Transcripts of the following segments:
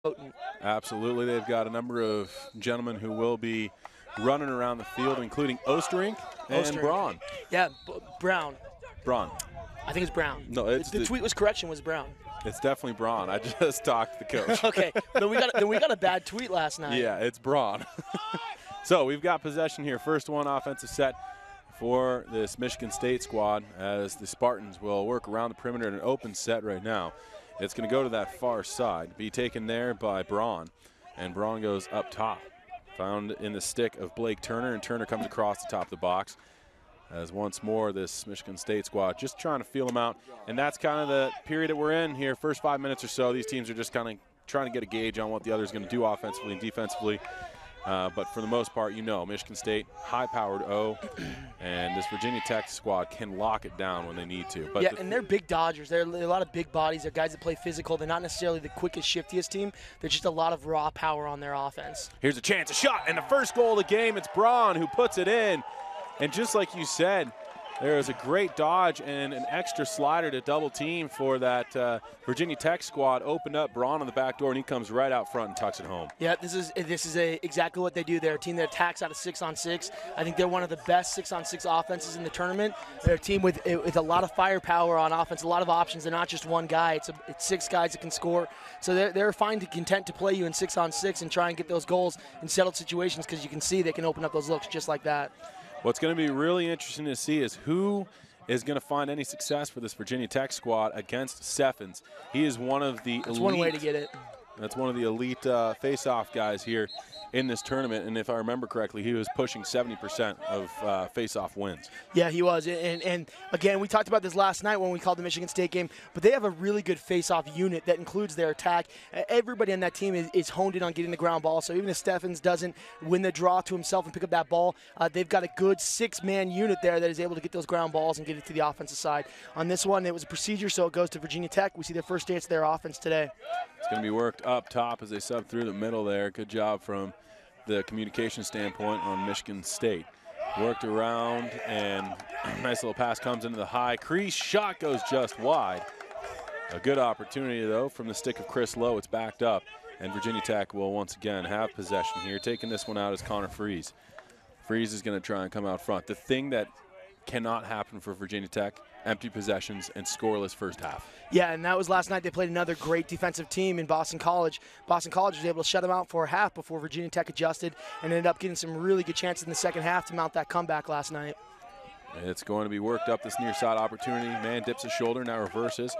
potent. Absolutely. They've got a number of gentlemen who will be running around the field, including Osterink and Braun. Yeah, Brown. Braun. I think it's Brown. No, it's the tweet was correction was Brown. It's definitely Braun. I just talked to the coach. Okay, then we got a bad tweet last night. Yeah, it's Braun. So we've got possession here. First one offensive set for this Michigan State squad as the Spartans will work around the perimeter in an open set right now. It's going to go to that far side, be taken there by Braun, and Braun goes up top. Found in the stick of Blake Turner, and Turner comes across the top of the box. As once more, this Michigan State squad just trying to feel them out. And that's kind of the period that we're in here. First 5 minutes or so, these teams are just kind of trying to get a gauge on what the other is going to do offensively and defensively. But for the most part, you know, Michigan State, high-powered O, and this Virginia Tech squad can lock it down when they need to. But yeah, and they're big dodgers. They're a lot of big bodies. They're guys that play physical. They're not necessarily the quickest, shiftiest team. They're just a lot of raw power on their offense. Here's a chance, a shot, and the first goal of the game. It's Braun who puts it in. And just like you said, there is a great dodge and an extra slider to double team for that Virginia Tech squad. Opened up Braun on the back door, and he comes right out front and tucks it home. Yeah, this is exactly what they do. They're a team that attacks out of 6-on-6. I think they're one of the best 6-on-6 offenses in the tournament. They're a team with a lot of firepower on offense, a lot of options. They're not just one guy. It's 6 guys that can score. So they're fine to content to play you in 6-on-6 and try and get those goals in settled situations because you can see they can open up those looks just like that. What's going to be really interesting to see is who is going to find any success for this Virginia Tech squad against Steffens. He is one of the elite. That's one way to get it. That's one of the elite face-off guys here in this tournament, and if I remember correctly, he was pushing 70% of face-off wins. Yeah, he was, and again, we talked about this last night when we called the Michigan State game, but they have a really good face-off unit that includes their attack. Everybody on that team is honed in on getting the ground ball, so even if Steffens doesn't win the draw to himself and pick up that ball, they've got a good 6-man unit there that is able to get those ground balls and get it to the offensive side. On this one, it was a procedure, so it goes to Virginia Tech. We see their first dance of their offense today. It's going to be worked up top as they sub through the middle there. Good job from the communication standpoint on Michigan State. Worked around, and a nice little pass comes into the high crease. Shot goes just wide. A good opportunity, though, from the stick of Chris Lowe. It's backed up, and Virginia Tech will once again have possession here. Taking this one out is Connor Freeze. Freeze is going to try and come out front. The thing that cannot happen for Virginia Tech, empty possessions and scoreless first half. Yeah, and that was last night. They played another great defensive team in Boston College. Boston College was able to shut them out for a half before Virginia Tech adjusted and ended up getting some really good chances in the second half to mount that comeback last night. It's going to be worked up this near side opportunity. Man dips his shoulder, now reverses,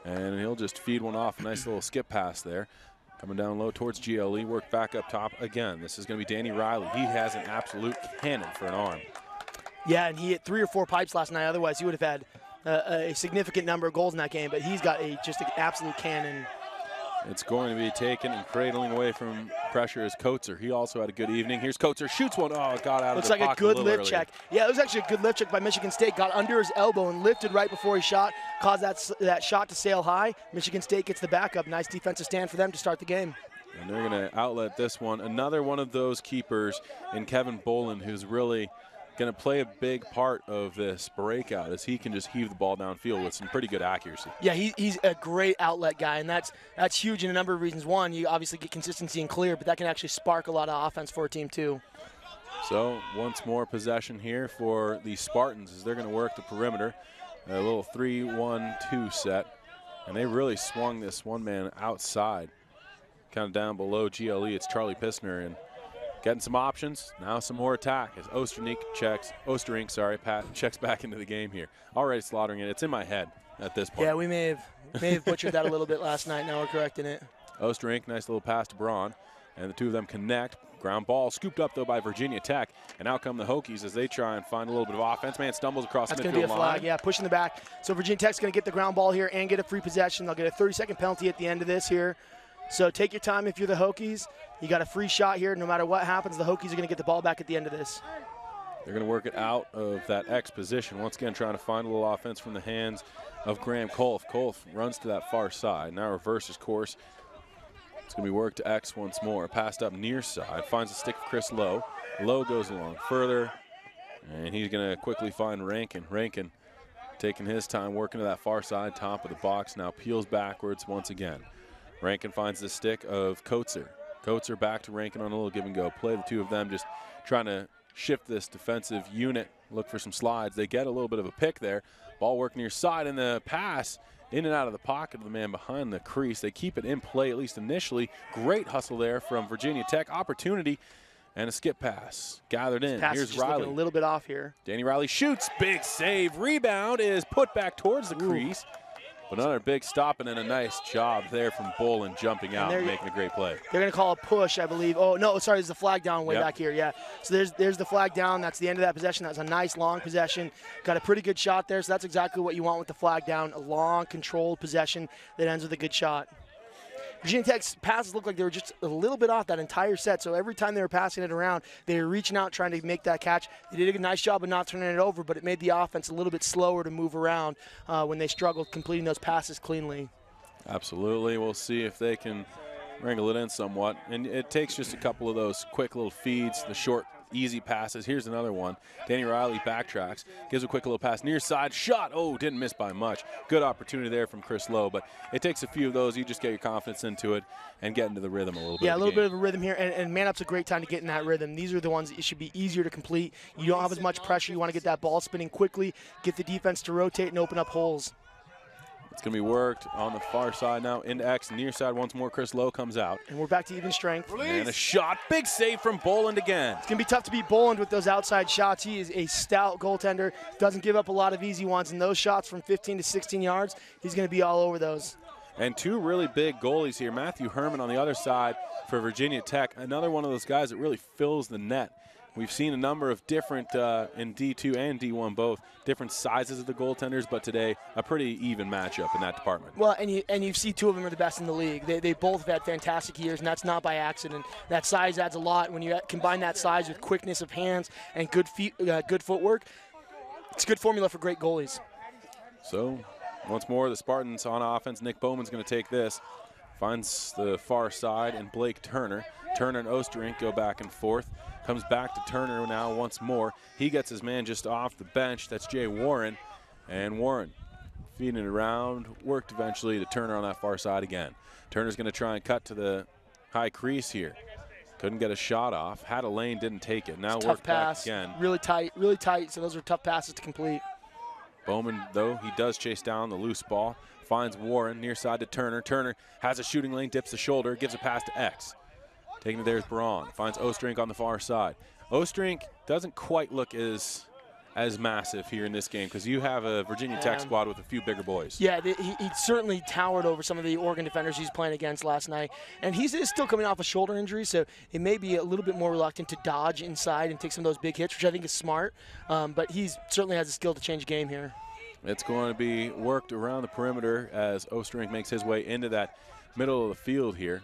and he'll just feed one off. A nice little skip pass there. Coming down low towards GLE, work back up top again. This is going to be Danny Riley. He has an absolute cannon for an arm. Yeah, and he hit 3 or 4 pipes last night. Otherwise, he would have had a significant number of goals in that game. But he's got just an absolute cannon. It's going to be taken and cradling away from pressure is Coetzer. He also had a good evening. Here's Coetzer, shoots one. Oh, it got out of the pocket. Looks like a good lift earlier. check. Yeah, it was actually a good lift check by Michigan State. Got under his elbow and lifted right before he shot. Caused that shot to sail high. Michigan State gets the backup. Nice defensive stand for them to start the game. And they're going to outlet this one. Another one of those keepers in Kevin Boland, who's really going to play a big part of this breakout as he can just heave the ball downfield with some pretty good accuracy. Yeah, he's a great outlet guy, and that's huge in a number of reasons. One, you obviously get consistency and clear, but that can actually spark a lot of offense for a team too. So once more possession here for the Spartans as they're going to work the perimeter. A little 3-1-2 set, and they really swung this one man outside. Kind of down below GLE, it's Charlie Pissner, and getting some options. Now some more attack as Osterink checks back into the game here. Already slaughtering it. It's in my head at this point. Yeah, we may have butchered that a little bit last night. Now we're correcting it. Osterink, nice little pass to Braun, and the two of them connect. Ground ball scooped up, though, by Virginia Tech. And out come the Hokies as they try and find a little bit of offense. Man stumbles across the midfield line. That's going to be a flag, yeah, pushing the back. So Virginia Tech's going to get the ground ball here and get a free possession. They'll get a 30-second penalty at the end of this here. So take your time if you're the Hokies. You got a free shot here. No matter what happens, the Hokies are going to get the ball back at the end of this. They're going to work it out of that X position. Once again, trying to find a little offense from the hands of Graham Kolf. Kolf runs to that far side. Now reverses course. It's going to be worked to X once more. Passed up near side. Finds a stick of Chris Lowe. Lowe goes along further. And he's going to quickly find Rankin. Rankin taking his time, working to that far side, top of the box. Now peels backwards once again. Rankin finds the stick of Coetzer. Coetzer back to Rankin on a little give and go play. The two of them just trying to shift this defensive unit, look for some slides. They get a little bit of a pick there. Ball work near side, and the pass in and out of the pocket of the man behind the crease. They keep it in play, at least initially. Great hustle there from Virginia Tech. Opportunity and a skip pass. Gathered in. Here's Riley. A little bit off here. Danny Riley shoots. Big save. Rebound is put back towards the crease. But another big stop and then a nice job there from Bolin jumping out and making a great play. They're going to call a push, I believe. Oh, no, sorry, there's the flag down way back here, yeah. So there's the flag down. That's the end of that possession. That's a nice long possession. Got a pretty good shot there, so that's exactly what you want with the flag down, a long, controlled possession that ends with a good shot. Virginia Tech's passes looked like they were just a little bit off that entire set, so every time they were passing it around, they were reaching out trying to make that catch. They did a nice job of not turning it over, but it made the offense a little bit slower to move around when they struggled completing those passes cleanly. Absolutely. We'll see if they can wrangle it in somewhat. And it takes just a couple of those quick little feeds, the short, easy passes. Here's another one. Danny Riley backtracks, gives a quick little pass near side, shot. Oh, didn't miss by much. Good opportunity there from Chris Lowe, but it takes a few of those. You just get your confidence into it and get into the rhythm a little bit. Yeah, a little bit of a rhythm here, and man-up's a great time to get in that rhythm. These are the ones that it should be easier to complete. You don't have as much pressure. You want to get that ball spinning quickly, get the defense to rotate and open up holes. It's going to be worked on the far side now. Into X, near side once more. Chris Lowe comes out. And we're back to even strength. And a shot. Big save from Boland again. It's going to be tough to beat Boland with those outside shots. He is a stout goaltender. Doesn't give up a lot of easy ones. And those shots from 15 to 16 yards, he's going to be all over those. And two really big goalies here. Matthew Herman on the other side for Virginia Tech. Another one of those guys that really fills the net. We've seen a number of different, in D2 and D1 both, different sizes of the goaltenders, but today a pretty even matchup in that department. Well, and you see two of them are the best in the league. They both have had fantastic years, and that's not by accident. That size adds a lot. When you combine that size with quickness of hands and good footwork, it's a good formula for great goalies. So, once more, the Spartans on offense. Nick Bowman's going to take this. Finds the far side, and Blake Turner. Turner and Osterink go back and forth. Comes back to Turner now once more. He gets his man just off the bench. That's Jay Warren. And Warren feeding it around. Worked eventually to Turner on that far side again. Turner's going to try and cut to the high crease here. Couldn't get a shot off. Had a lane, didn't take it. Now worked back again. Really tight. So those are tough passes to complete. Bowman, though, he does chase down the loose ball. Finds Warren near side to Turner. Turner has a shooting lane, dips the shoulder, gives a pass to X. Taking it there is Braun. Finds Osterink on the far side. Osterink doesn't quite look as massive here in this game because you have a Virginia Tech squad with a few bigger boys. Yeah, he certainly towered over some of the Oregon defenders he's playing against last night. And he's still coming off a shoulder injury, so he may be a little bit more reluctant to dodge inside and take some of those big hits, which I think is smart. But he certainly has the skill to change game here. It's going to be worked around the perimeter as Osterink makes his way into that middle of the field here.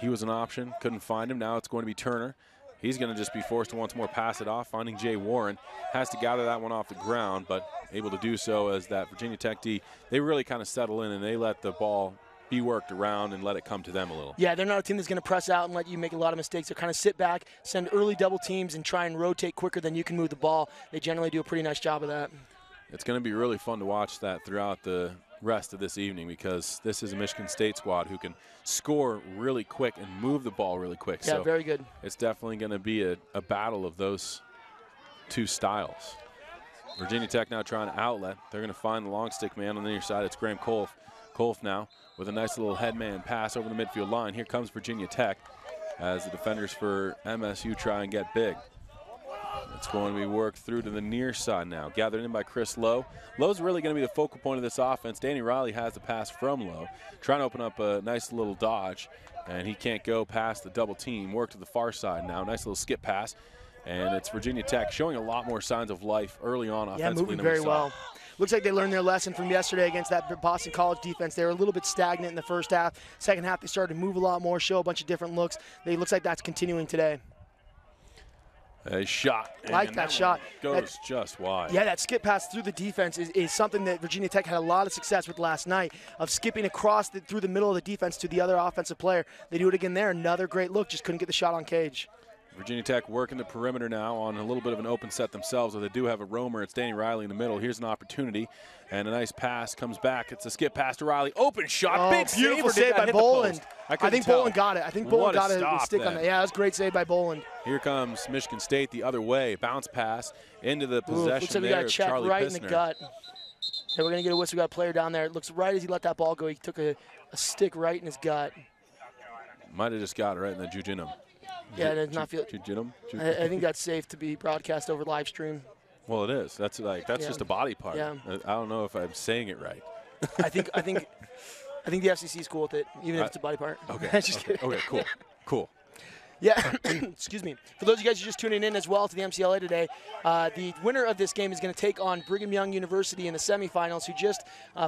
He was an option, couldn't find him. Now it's going to be Turner. He's going to just be forced to once more pass it off, finding Jay Warren. Has to gather that one off the ground, but able to do so as that Virginia Tech D, they really kind of settle in and they let the ball be worked around and let it come to them a little. Yeah, they're not a team that's going to press out and let you make a lot of mistakes. They'll kind of sit back, send early double teams, and try and rotate quicker than you can move the ball. They generally do a pretty nice job of that. It's going to be really fun to watch that throughout the rest of this evening because this is a Michigan State squad who can score really quick and move the ball really quick. Yeah, so very good. It's definitely going to be a battle of those two styles. Virginia Tech now trying to outlet. They're going to find the long stick man on the near side. It's Graham Kolf. Kolf now with a nice little headman pass over the midfield line. Here comes Virginia Tech as the defenders for MSU try and get big. It's going to be worked through to the near side now. Gathered in by Chris Lowe. Lowe's really going to be the focal point of this offense. Danny Riley has the pass from Lowe. Trying to open up a nice little dodge, and he can't go past the double team. Work to the far side now. Nice little skip pass. And it's Virginia Tech showing a lot more signs of life early on offensively. Yeah, moving very well. Looks like they learned their lesson from yesterday against that Boston College defense. They were a little bit stagnant in the first half. Second half, they started to move a lot more, show a bunch of different looks. It looks like that's continuing today. A shot. Like that shot. Goes just wide. Yeah, that skip pass through the defense is something that Virginia Tech had a lot of success with last night, of skipping across through the middle of the defense to the other offensive player. They do it again there. Another great look. Just couldn't get the shot on cage. Virginia Tech working the perimeter now on a little bit of an open set themselves, though they do have a roamer. It's Danny Riley in the middle. Here's an opportunity, and a nice pass comes back. It's a skip pass to Riley. Open shot, big beautiful save by Boland. I think Boland got it. I think Boland got a stick on that. Yeah, that was a great save by Boland. Here comes Michigan State the other way. Bounce pass into the possession. Looks like we got a check right in the gut. Yeah, we're going to get a whistle. We got a player down there. It looks right as he let that ball go. He took a stick right in his gut. Might have just got it right in the jujinum. Yeah, it does not feel. I think that's safe to be broadcast over live stream. Well, it is. That's just a body part. Yeah. I don't know if I'm saying it right. I think the FCC is cool with it, even if it's a body part. Okay. Okay. Cool. Yeah, excuse me. For those of you guys who are just tuning in as well to the MCLA today, the winner of this game is going to take on Brigham Young University in the semifinals, who just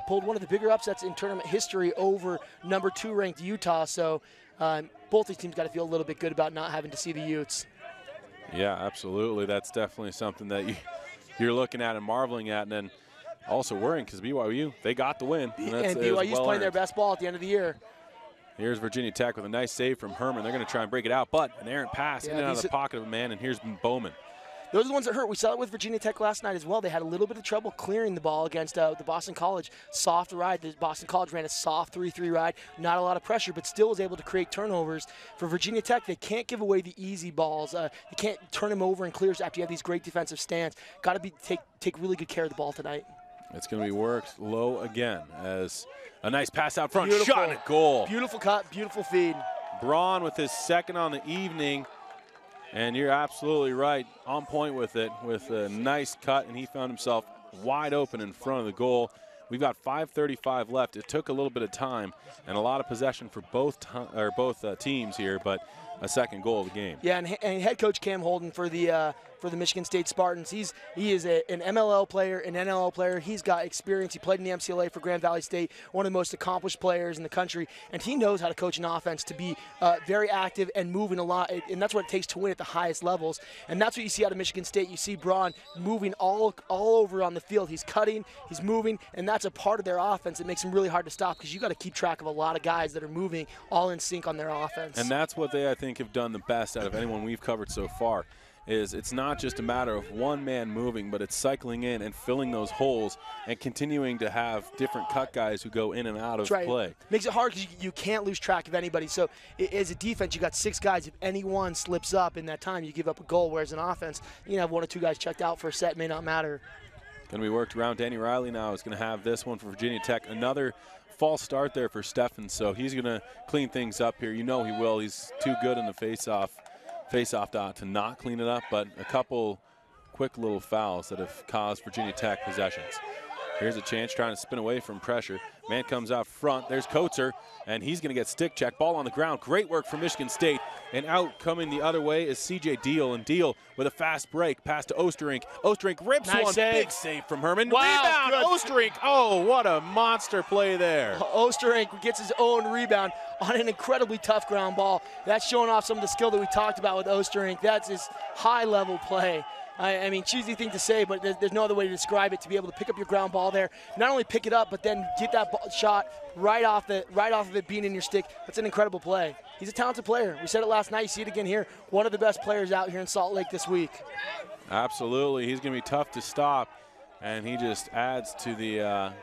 pulled one of the bigger upsets in tournament history over number 2 ranked Utah. So both these teams got to feel a little bit good about not having to see the Utes. Yeah, absolutely. That's definitely something that you're looking at and marveling at, and then also worrying because BYU, they got the win. And BYU's playing their best ball at the end of the year. Here's Virginia Tech with a nice save from Herman. They're going to try and break it out, but an errant pass in and out of the pocket of a man, and here's Bowman. Those are the ones that hurt. We saw it with Virginia Tech last night as well. They had a little bit of trouble clearing the ball against the Boston College soft ride. The Boston College ran a soft 3-3 ride, not a lot of pressure, but still was able to create turnovers. For Virginia Tech, they can't give away the easy balls. You can't turn them over and clears after you have these great defensive stands. Got to take really good care of the ball tonight. It's going to be worked low again as a nice pass out front, shot and a goal. Beautiful cut, beautiful feed. Braun with his second on the evening. And you're absolutely right, on point with it, with a nice cut, and he found himself wide open in front of the goal. We've got 5:35 left. It took a little bit of time and a lot of possession for both teams here, but a second goal of the game. Yeah, and head coach Cam Holden for the Michigan State Spartans. He is an MLL player, an NLL player. He's got experience. He played in the MCLA for Grand Valley State, one of the most accomplished players in the country, and he knows how to coach an offense to be very active and moving a lot, and that's what it takes to win at the highest levels. And that's what you see out of Michigan State. You see Braun moving all over on the field. He's cutting, he's moving, and that's a part of their offense. It makes them really hard to stop because you got to keep track of a lot of guys that are moving all in sync on their offense. And that's what they, I think, have done the best out of anyone we've covered so far. It's not just a matter of one man moving, but it's cycling in and filling those holes and continuing to have different cut guys who go in and out of play. Makes it hard because you can't lose track of anybody. So as a defense, you got 6 guys. If anyone slips up in that time, you give up a goal, whereas in offense, you have 1 or 2 guys checked out for a set. It may not matter. Going to be worked around. Danny Riley now is going to have this one for Virginia Tech. Another false start there for Steffen, so he's going to clean things up here. You know he will. He's too good in the face-off dot to not clean it up, but a couple quick little fouls that have caused Virginia Tech possessions. Here's a chance trying to spin away from pressure. Man comes out front. There's Coates, and he's going to get stick check. Ball on the ground. Great work from Michigan State. And out coming the other way is C.J. Deal, and Deal with a fast break. Pass to Osterink. Osterink rips one. Save. Big save from Herman. Wow, rebound, Osterink. Oh, what a monster play there. Osterink gets his own rebound on an incredibly tough ground ball. That's showing off some of the skill that we talked about with Osterink. That's his high-level play. I mean, cheesy thing to say, but there's no other way to describe it. To be able to pick up your ground ball there, not only pick it up, but then get that shot right off of it being in your stick. That's an incredible play. He's a talented player. We said it last night. You see it again here. One of the best players out here in Salt Lake this week. Absolutely, he's going to be tough to stop, and he just adds to the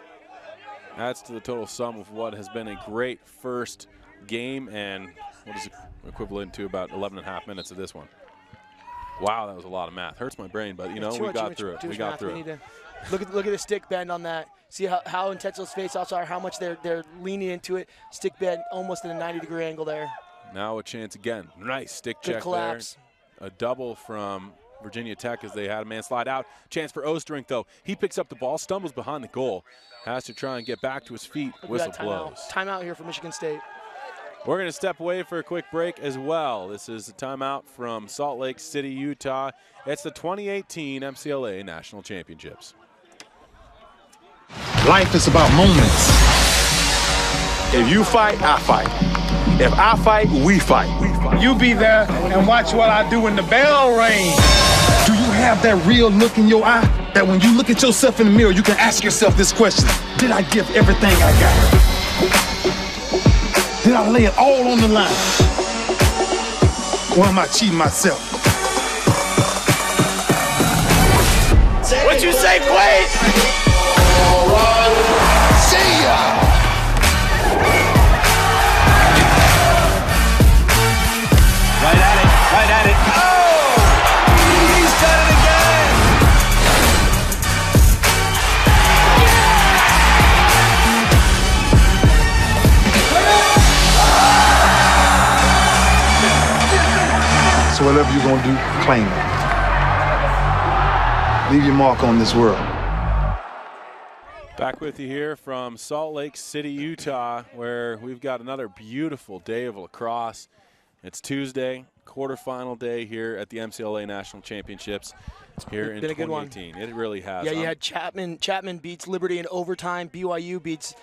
total sum of what has been a great first game, and what is it equivalent to about 11 and a half minutes of this one. Wow, that was a lot of math. Hurts my brain, but we got through it. We got through it. Look at the stick bend on that. See how intense those faceoffs are, how much they're leaning into it. Stick bend almost at a 90-degree angle there. Now a chance again. Nice stick check collapse there. A double from Virginia Tech as they had a man slide out. Chance for Osterink, though. He picks up the ball, stumbles behind the goal. Has to try and get back to his feet. Whistle blows. Timeout here for Michigan State. We're going to step away for a quick break as well. This is a timeout from Salt Lake City, Utah. It's the 2018 MCLA National Championships. Life is about moments. If you fight, I fight. If I fight, we fight. You be there and watch what I do when the bell rings. Do you have that real look in your eye that when you look at yourself in the mirror, you can ask yourself this question: did I give everything I got? Did I lay it all on the line? Or am I cheating myself? What you say, Quaid? See ya! Right at it. Oh! He's done it again! So whatever you're gonna do, claim it. Leave your mark on this world. Back with you here from Salt Lake City, Utah, where we've got another beautiful day of lacrosse. It's Tuesday, quarterfinal day here at the MCLA National Championships here in 2018. It really has. Yeah, you had Chapman beats Liberty in overtime. BYU beats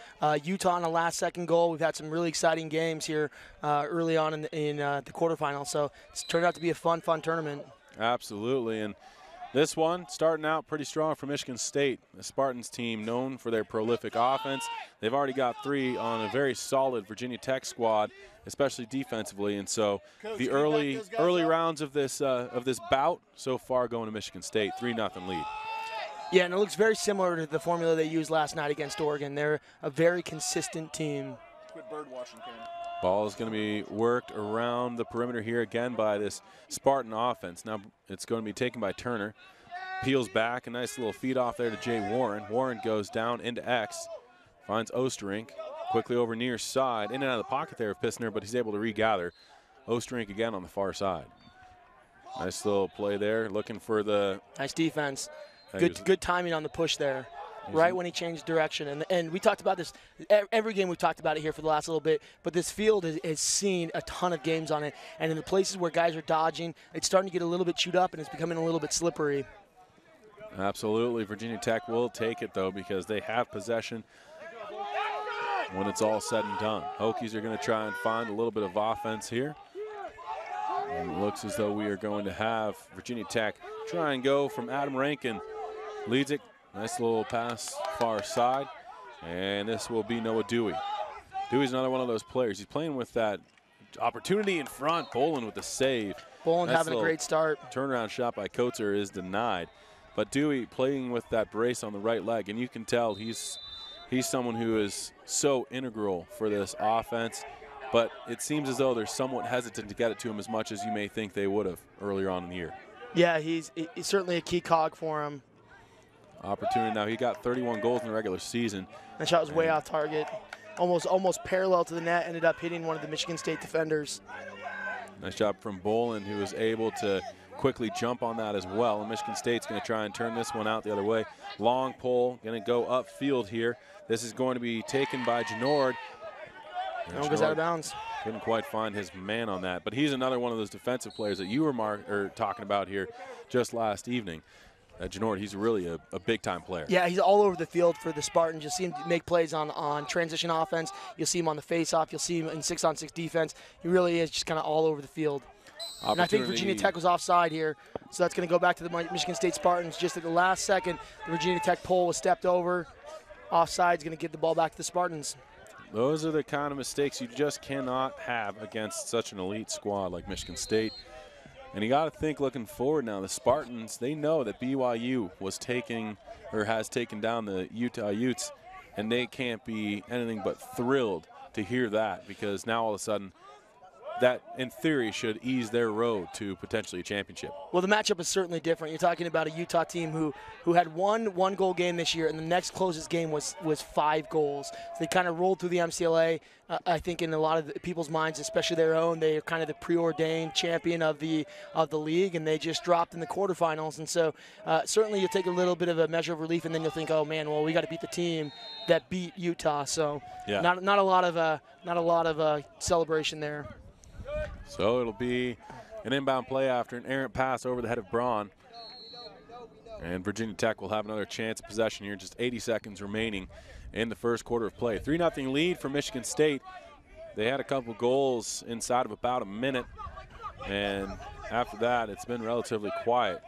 Utah on a last-second goal. We've had some really exciting games here early on in the quarterfinal. So it's turned out to be a fun tournament. Absolutely, and this one starting out pretty strong for Michigan State. The Spartans team known for their prolific offense. They've already got 3 on a very solid Virginia Tech squad, especially defensively. And so the early rounds of this bout so far going to Michigan State, 3-0 lead. Yeah, and it looks very similar to the formula they used last night against Oregon. They're a very consistent team. Quit bird watching, Ken. Ball is going to be worked around the perimeter here again by this Spartan offense. Now it's going to be taken by Turner. Peels back, a nice little feed off there to Jay Warren. Warren goes down into X, finds Osterink. Quickly over near side, in and out of the pocket there of Pissner, but he's able to regather. Osterink again on the far side. Nice little play there, looking for the... Nice defense. Good timing on the push there. Right when he changed direction. And we talked about this, every game we've talked about it here for the last little bit, but this field has seen a ton of games on it. And in the places where guys are dodging, it's starting to get a little bit chewed up and it's becoming a little bit slippery. Absolutely. Virginia Tech will take it, though, because they have possession when it's all said and done. Hokies are going to try and find a little bit of offense here. And it looks as though we are going to have Virginia Tech try and go from Adam Rankin. Leads it. Nice little pass far side. And this will be Noah Dewey. Dewey's another one of those players. He's playing with that opportunity in front. Boland with the save. Boland having a great start. Turnaround shot by Kotzer is denied. But Dewey playing with that brace on the right leg. And you can tell he's someone who is so integral for this offense. But it seems as though they're somewhat hesitant to get it to him as much as you may think they would have earlier on in the year. Yeah, he's certainly a key cog for him. Opportunity now. He got 31 goals in the regular season. That shot was way off target. Almost parallel to the net. Ended up hitting one of the Michigan State defenders. Nice job from Boland, who was able to quickly jump on that as well. And Michigan State's going to try and turn this one out the other way. Long pole, going to go upfield here. This is going to be taken by Genord. That one goes out of bounds. Couldn't quite find his man on that. But he's another one of those defensive players that you were talking about here just last evening. Genord, he's really a big-time player. Yeah, he's all over the field for the Spartans. You'll see him make plays on transition offense. You'll see him on the face-off. You'll see him in 6-on-6 defense. He really is just kind of all over the field. And I think Virginia Tech was offside here, so that's going to go back to the Michigan State Spartans. Just at the last second, the Virginia Tech pole was stepped over. Offside is going to get the ball back to the Spartans. Those are the kind of mistakes you just cannot have against such an elite squad like Michigan State. And you got to think looking forward now, the Spartans, they know that BYU has taken down the Utah Utes, and they can't be anything but thrilled to hear that, because now all of a sudden that, in theory, should ease their road to potentially a championship. Well, the matchup is certainly different. You're talking about a Utah team who had one goal game this year, and the next closest game was 5 goals. So they kind of rolled through the MCLA. I think in a lot of people's minds, especially their own, they are kind of the preordained champion of the league, and they just dropped in the quarterfinals. And so certainly you'll take a little bit of a measure of relief, and then you'll think, oh man, well we got to beat the team that beat Utah. So yeah. not a lot of celebration there. So it'll be an inbound play after an errant pass over the head of Braun. And Virginia Tech will have another chance of possession here, just 80 seconds remaining in the first quarter of play. 3-0 lead for Michigan State. They had a couple goals inside of about a minute, and after that it's been relatively quiet.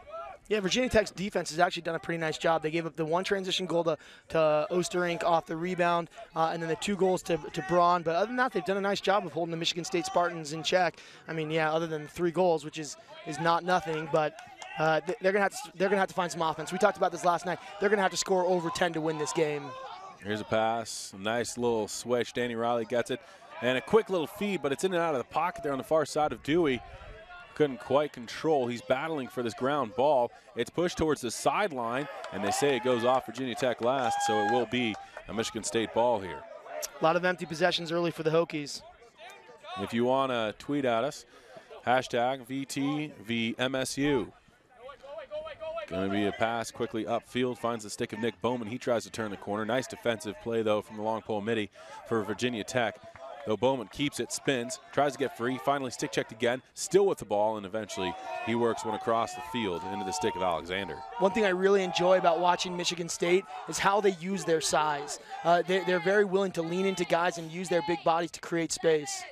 Yeah, Virginia Tech's defense has actually done a pretty nice job. They gave up the 1 transition goal to Osterink off the rebound, and then the 2 goals to Braun. But other than that, they've done a nice job of holding the Michigan State Spartans in check. I mean, yeah, other than 3 goals, which is not nothing, but they're gonna have to find some offense. We talked about this last night. They're gonna have to score over 10 to win this game. Here's a pass, a nice little switch. Danny Riley gets it, and a quick little feed, but it's in and out of the pocket there on the far side of Dewey. Couldn't quite control. He's battling for this ground ball. It's pushed towards the sideline, and they say it goes off Virginia Tech last, so it will be a Michigan State ball here. A lot of empty possessions early for the Hokies. If you want to tweet at us, hashtag VTVMSU. Going to be a pass quickly upfield, finds the stick of Nick Bowman. He tries to turn the corner. Nice defensive play, though, from the long pole midi for Virginia Tech. Though Bowman keeps it, spins, tries to get free, finally stick checked again, still with the ball, and eventually he works one across the field into the stick of Alexander. One thing I really enjoy about watching Michigan State is how they use their size. They're very willing to lean into guys and use their big bodies to create space.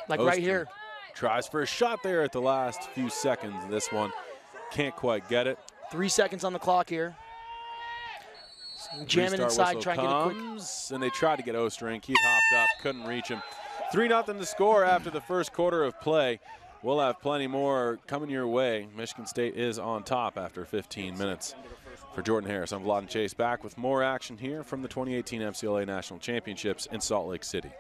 Like right here. Tries for a shot there at the last few seconds. This one can't quite get it. 3 seconds on the clock here. Jamming inside, trying to get a quick. And they tried to get Osterink. He hopped up, couldn't reach him. 3-0 to score after the first quarter of play. We'll have plenty more coming your way. Michigan State is on top after 15 minutes. For Jordan Harris, I'm Vlad Chase, back with more action here from the 2018 MCLA National Championships in Salt Lake City.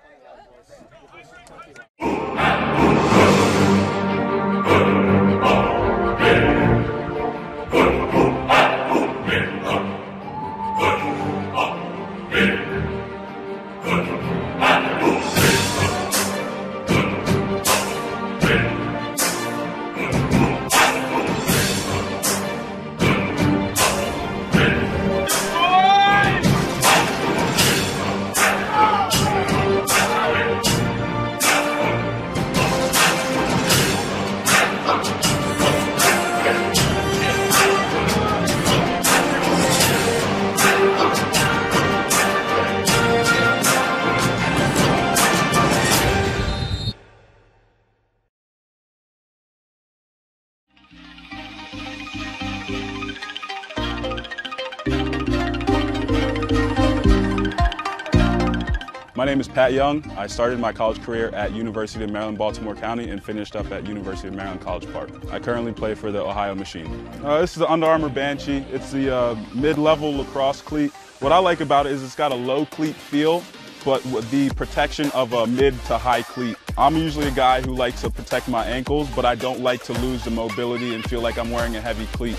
My name is Pat Young. I started my college career at University of Maryland, Baltimore County, and finished up at University of Maryland, College Park. I currently play for the Ohio Machine. This is the Under Armour Banshee. It's the mid-level lacrosse cleat. What I like about it is it's got a low cleat feel, but with the protection of a mid to high cleat. I'm usually a guy who likes to protect my ankles, but I don't like to lose the mobility and feel like I'm wearing a heavy cleat.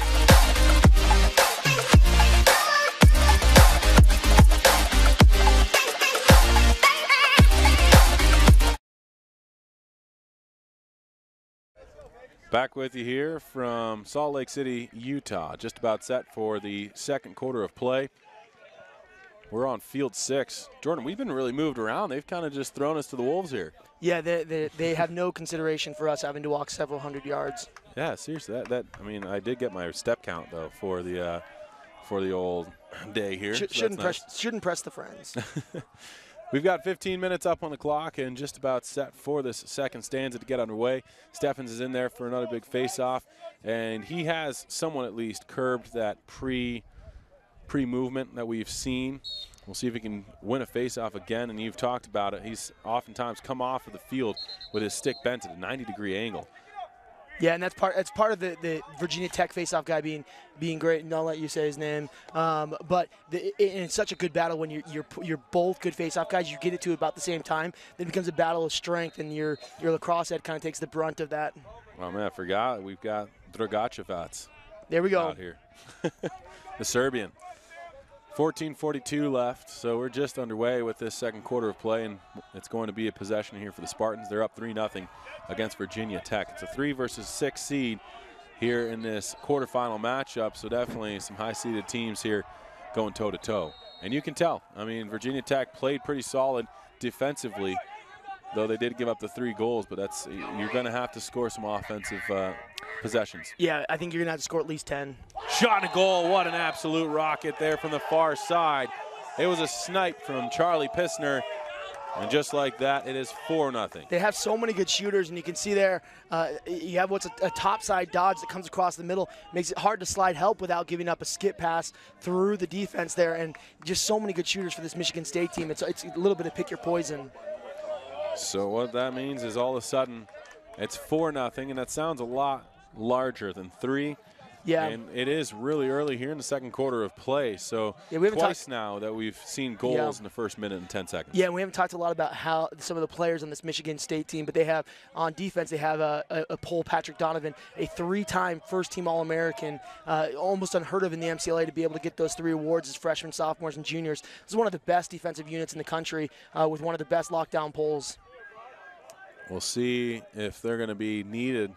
Back with you here from Salt Lake City, Utah. Just about set for the second quarter of play. We're on field 6. Jordan, we've been really moved around. They've kind of just thrown us to the wolves here. Yeah, they have no consideration for us having to walk several hundred yards. Yeah, seriously. I mean, I did get my step count though for the old day here. Shouldn't press the friends. We've got 15 minutes up on the clock and just about set for this second stanza to get underway. Steffens is in there for another big face-off, and he has someone at least curbed that pre-movement that we've seen. We'll see if he can win a face-off again, and you've talked about it. He's oftentimes come off of the field with his stick bent at a 90-degree angle. Yeah, and that's part of the Virginia Tech face-off guy being great, and I'll let you say his name. But it's such a good battle when you're both good face-off guys. You get it to about the same time. Then it becomes a battle of strength, and your lacrosse head kind of takes the brunt of that. Oh man, I forgot we've got Dragacevac. There we go. Out here, the Serbian. 14:42 left, so we're just underway with this second quarter of play, and it's going to be a possession here for the Spartans. They're up 3-0 against Virginia Tech. It's a 3 versus 6 seed here in this quarterfinal matchup, so definitely some high-seeded teams here going toe-to-toe. And you can tell, I mean, Virginia Tech played pretty solid defensively, though they did give up the 3 goals, but you're going to have to score some offensive possessions. Yeah, I think you're going to have to score at least 10. Shot and a goal. What an absolute rocket there from the far side. It was a snipe from Charlie Pissner, and just like that, it is 4-0. They have so many good shooters, and you can see there, you have what's a topside dodge that comes across the middle, makes it hard to slide help without giving up a skip pass through the defense there, and just so many good shooters for this Michigan State team. It's a little bit of pick your poison. So what that means is all of a sudden it's 4-0, and that sounds a lot larger than 3. Yeah. And it is really early here in the second quarter of play. So twice now that we've seen goals in the first minute and 10 seconds. Yeah, we haven't talked a lot about how some of the players on this Michigan State team, but they have on defense, they have a Pole Patrick Donovan, a 3-time first-team All-American, almost unheard of in the MCLA to be able to get those 3 awards as freshmen, sophomores, and juniors. This is one of the best defensive units in the country with one of the best lockdown poles. We'll see if they're going to be needed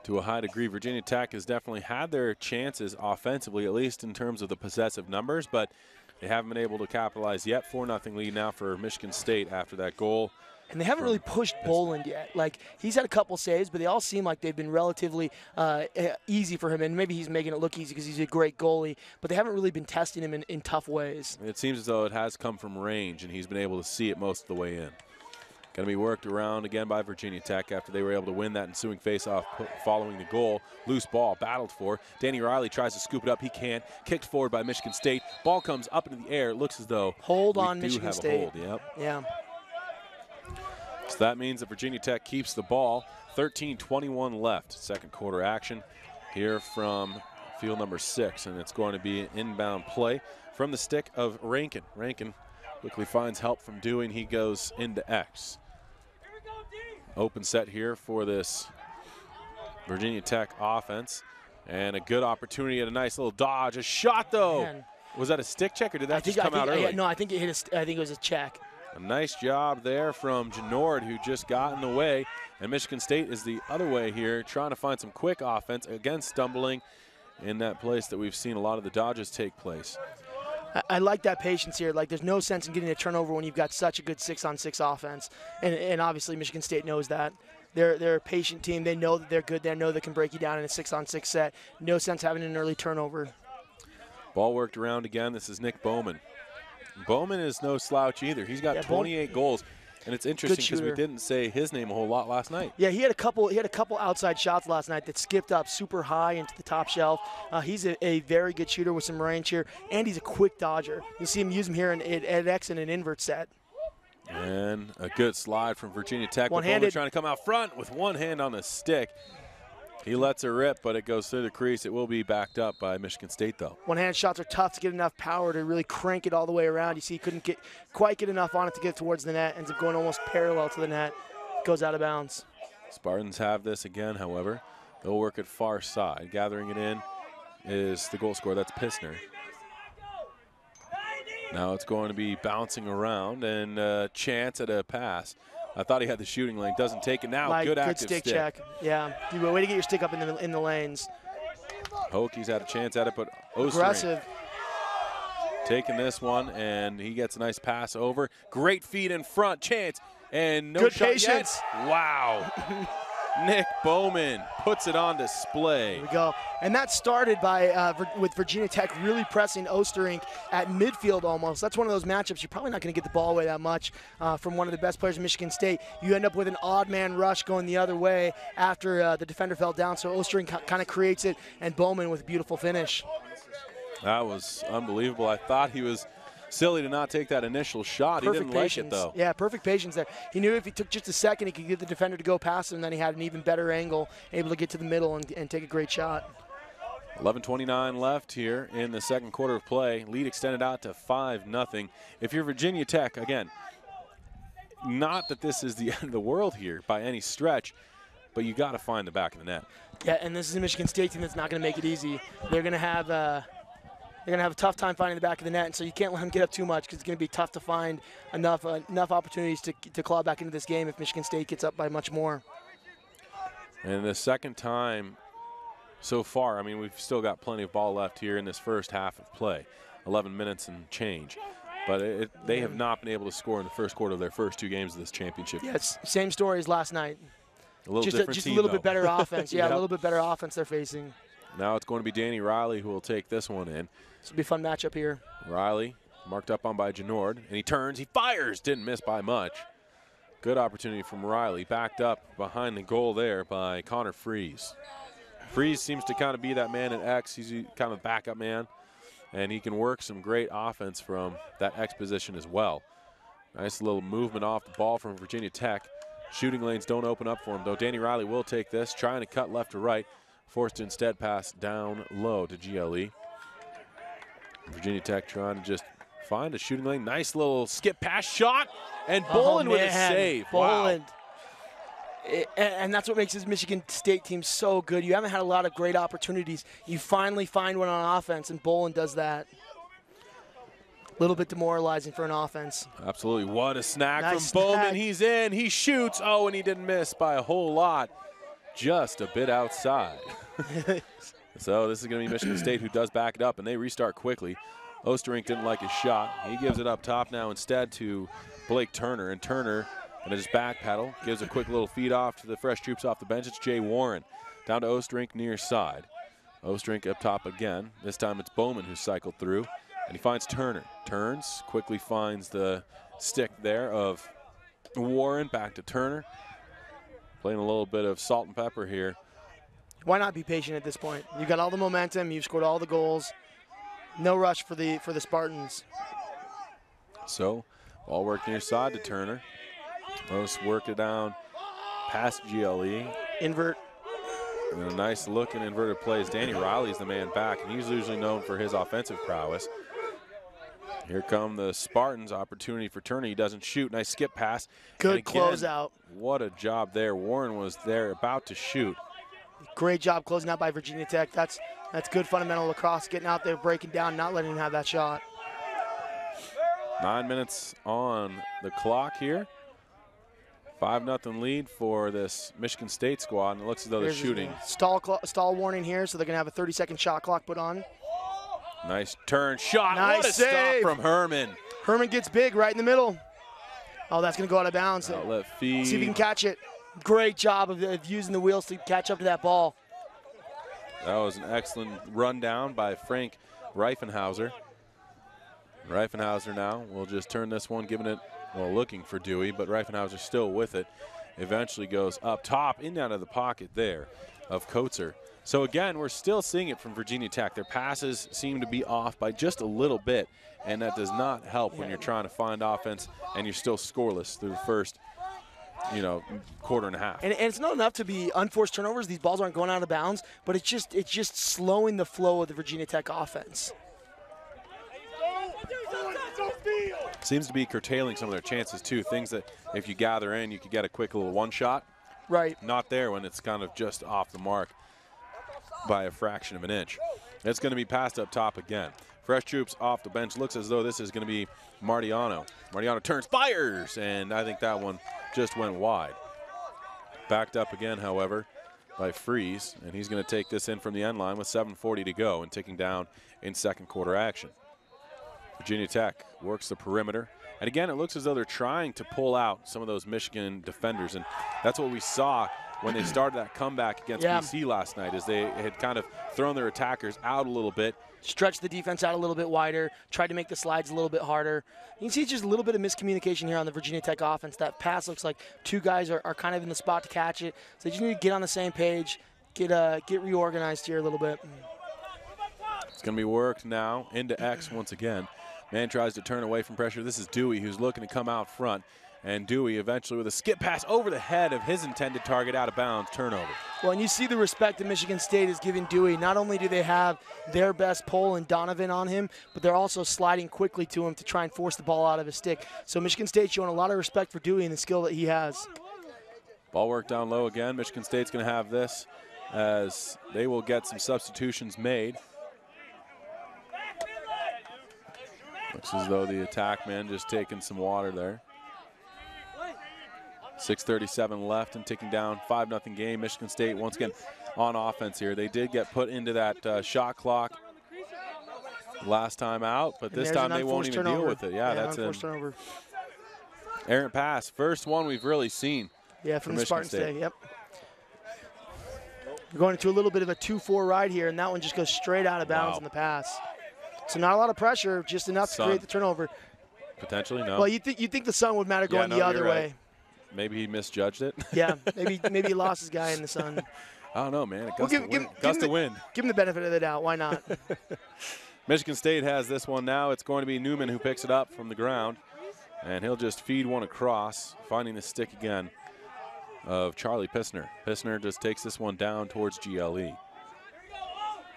to a high degree. Virginia Tech has definitely had their chances offensively, at least in terms of the possessive numbers, but they haven't been able to capitalize yet. 4-0 lead now for Michigan State after that goal. And they haven't really pushed Boland yet. Like, he's had a couple saves, but they all seem like they've been relatively easy for him. And maybe he's making it look easy because he's a great goalie, but they haven't really been testing him in tough ways. It seems as though it has come from range, and he's been able to see it most of the way in. Going to be worked around again by Virginia Tech after they were able to win that ensuing faceoff following the goal. Loose ball, battled for. Danny Riley tries to scoop it up. He can't. Kicked forward by Michigan State. Ball comes up into the air. It looks as though hold on Michigan State. Hold. Yep. Yeah. So that means that Virginia Tech keeps the ball. 13:21 left. Second quarter action here from field number 6, and it's going to be an inbound play from the stick of Rankin. Rankin quickly finds help from Dewey, and he goes into X. Open set here for this Virginia Tech offense. And a good opportunity at a nice little dodge. A shot, though. Man. Was that a stick check, or did that just come out early? No, I think it hit I think it was a check. A nice job there from Janord, who just got in the way. And Michigan State is the other way here, trying to find some quick offense, again stumbling in that place that we've seen a lot of the dodges take place. I like that patience here. Like, there's no sense in getting a turnover when you've got such a good 6-on-6 offense. And obviously Michigan State knows that. They're a patient team. They know that they're good. They know they can break you down in a 6-on-6 set. No sense having an early turnover. Ball worked around again. This is Nick Bowman. Bowman is no slouch either. He's got 28 goals. And it's interesting because we didn't say his name a whole lot last night. Yeah, he had a couple outside shots last night that skipped up super high into the top shelf. He's a very good shooter with some range here, and he's a quick dodger. You'll see him use him here at X in an invert set. And a good slide from Virginia Tech. One-handed. Trying to come out front with one hand on the stick. He lets her rip, but it goes through the crease. It will be backed up by Michigan State, though. One-handed shots are tough to get enough power to really crank it all the way around. You see he couldn't quite get enough on it to get towards the net. Ends up going almost parallel to the net. Goes out of bounds. Spartans have this again, however. They'll work it far side. Gathering it in is the goal scorer. That's Pissner. Now it's going to be bouncing around, and a chance at a pass. I thought he had the shooting lane. Doesn't take it now. Good active stick check. Yeah. Way to get your stick up in the lanes. Hokies had a chance at it, but Ostering aggressive. Taking this one, and he gets a nice pass over. Great feed in front. Chance. And no good shot patience. Yet. Wow. Nick Bowman puts it on display. There we go. And that started by with Virginia Tech really pressing Ostering at midfield almost. That's one of those matchups you're probably not going to get the ball away that much from one of the best players in Michigan State. You end up with an odd man rush going the other way after the defender fell down. So Ostering kind of creates it, and Bowman with a beautiful finish. That was unbelievable. I thought he was silly to not take that initial shot. Perfect He didn't patience. like it, though. Yeah, perfect patience there. He knew if he took just a second, he could get the defender to go past him, and then he had an even better angle, able to get to the middle and take a great shot. 11:29 left here in the second quarter of play. Lead extended out to 5-0. If you're Virginia Tech, again, not that this is the end of the world here by any stretch, but you got to find the back of the net. Yeah, and this is a Michigan State team that's not going to make it easy. They're going to have a tough time finding the back of the net, and so you can't let them get up too much because it's going to be tough to find enough opportunities to claw back into this game if Michigan State gets up by much more. And the second time so far, I mean, we've still got plenty of ball left here in this first half of play, 11 minutes and change. But they have not been able to score in the first quarter of their first 2 games of this championship. Yeah, it's same story as last night. Just a little bit better offense. Yeah, Yep. a little bit better offense they're facing. Now it's going to be Danny Riley who will take this one in. This will be a fun matchup here. Riley marked up on by Janord, and he turns, he fires, didn't miss by much. Good opportunity from Riley, backed up behind the goal there by Connor Freeze. Freeze seems to kind of be that man at X. He's kind of a backup man, and he can work some great offense from that X position as well. Nice little movement off the ball from Virginia Tech. Shooting lanes don't open up for him, though. Danny Riley will take this, trying to cut left to right. Forced to instead pass down low to GLE. Virginia Tech trying to just find a shooting lane. Nice little skip pass shot. And Boland with a save. Boland. Wow. And that's what makes this Michigan State team so good. You haven't had a lot of great opportunities. You finally find one on offense, and Boland does that. A little bit demoralizing for an offense. Absolutely. What a snag Nice from Bowman. snag. He's in. He shoots. Oh, and he didn't miss by a whole lot. Just a bit outside. So this is going to be Michigan State who does back it up, and they restart quickly. Osterink didn't like his shot. He gives it up top now instead to Blake Turner. And Turner, and his back pedal, gives a quick little feed off to the fresh troops off the bench. It's Jay Warren. Down to Osterink near side. Osterink up top again. This time it's Bowman who cycled through. And he finds Turner. Turns, quickly finds the stick there of Warren. Back to Turner. Playing a little bit of salt and pepper here. Why not be patient at this point? You've got all the momentum. You've scored all the goals. No rush for the Spartans. So, ball work near side to Turner. Most work it down past GLE. Invert. And a nice look in inverted plays. Danny Riley's the man back, and he's usually known for his offensive prowess. Here come the Spartans. Opportunity for Turner. He doesn't shoot. Nice skip pass. Good again, closeout. What a job there. Warren was there about to shoot. Great job closing out by Virginia Tech. That's good fundamental lacrosse, getting out there, breaking down, not letting him have that shot. 9 minutes on the clock here. 5-0 lead for this Michigan State squad, and it looks as though they're shooting. Stall warning here, so they're going to have a 30-second shot clock put on. Nice turn shot. Nice what a save stop from Herman. Herman gets big right in the middle. Oh, that's going to go out of bounds. Outlet feed. See if he can catch it. Great job of using the wheels to catch up to that ball. That was an excellent rundown by Frank Reifenhauser. Reifenhauser now will just turn this one, giving it, well, looking for Dewey, but Reifenhauser still with it. Eventually goes up top, in and out of the pocket there of Koetzer. So again, we're still seeing it from Virginia Tech. Their passes seem to be off by just a little bit, and that does not help when you're trying to find offense and you're still scoreless through the first, quarter and a half. And it's not enough to be unforced turnovers. These balls aren't going out of bounds, but it's just slowing the flow of the Virginia Tech offense. Seems to be curtailing some of their chances too. Things that if you gather in, you could get a quick little one shot. Right. Not there when it's kind of just off the mark by a fraction of an inch. It's going to be passed up top again. Fresh troops off the bench. Looks as though this is going to be Martiano. Martiano turns, fires, and I think that one just went wide. Backed up again, however, by Freeze, and he's going to take this in from the end line with 7:40 to go and ticking down in second quarter action. Virginia Tech works the perimeter. And again, it looks as though they're trying to pull out some of those Michigan defenders, and that's what we saw when they started that comeback against BC last night, is they had kind of thrown their attackers out a little bit. Stretched the defense out a little bit wider, tried to make the slides a little bit harder. You can see just a little bit of miscommunication here on the Virginia Tech offense. That pass looks like two guys are kind of in the spot to catch it. So they just need to get on the same page, get reorganized here a little bit. It's going to be worked now into X once again. Man tries to turn away from pressure. This is Dewey, who's looking to come out front. And Dewey eventually with a skip pass over the head of his intended target, out of bounds, turnover. Well, and you see the respect that Michigan State is giving Dewey. Not only do they have their best pole and Donovan on him, but they're also sliding quickly to him to try and force the ball out of his stick. So Michigan State showing a lot of respect for Dewey and the skill that he has. Ball work down low again. Michigan State's going to have this as they will get some substitutions made. Looks as though the attack man just taking some water there. 6:37 left and ticking down, 5-0 game. Michigan State once again on offense here. They did get put into that shot clock last time out, but this time they won't even deal with it. Yeah, that's an turnover. Errant pass. First one we've really seen. Yeah, from the Spartans today. Yep. We're going into a little bit of a 2-4 ride here, and that one just goes straight out of bounds in the pass. So not a lot of pressure, just enough to create the turnover. Potentially, no. Well, you think the sun would matter going the other way. Maybe he misjudged it. Yeah, maybe he lost his guy in the sun. I don't know, man. A gust of wind. Give him the benefit of the doubt. Why not? Michigan State has this one now. It's going to be Newman who picks it up from the ground, and he'll just feed one across, finding the stick again of Charlie Pissner. Pissner just takes this one down towards GLE.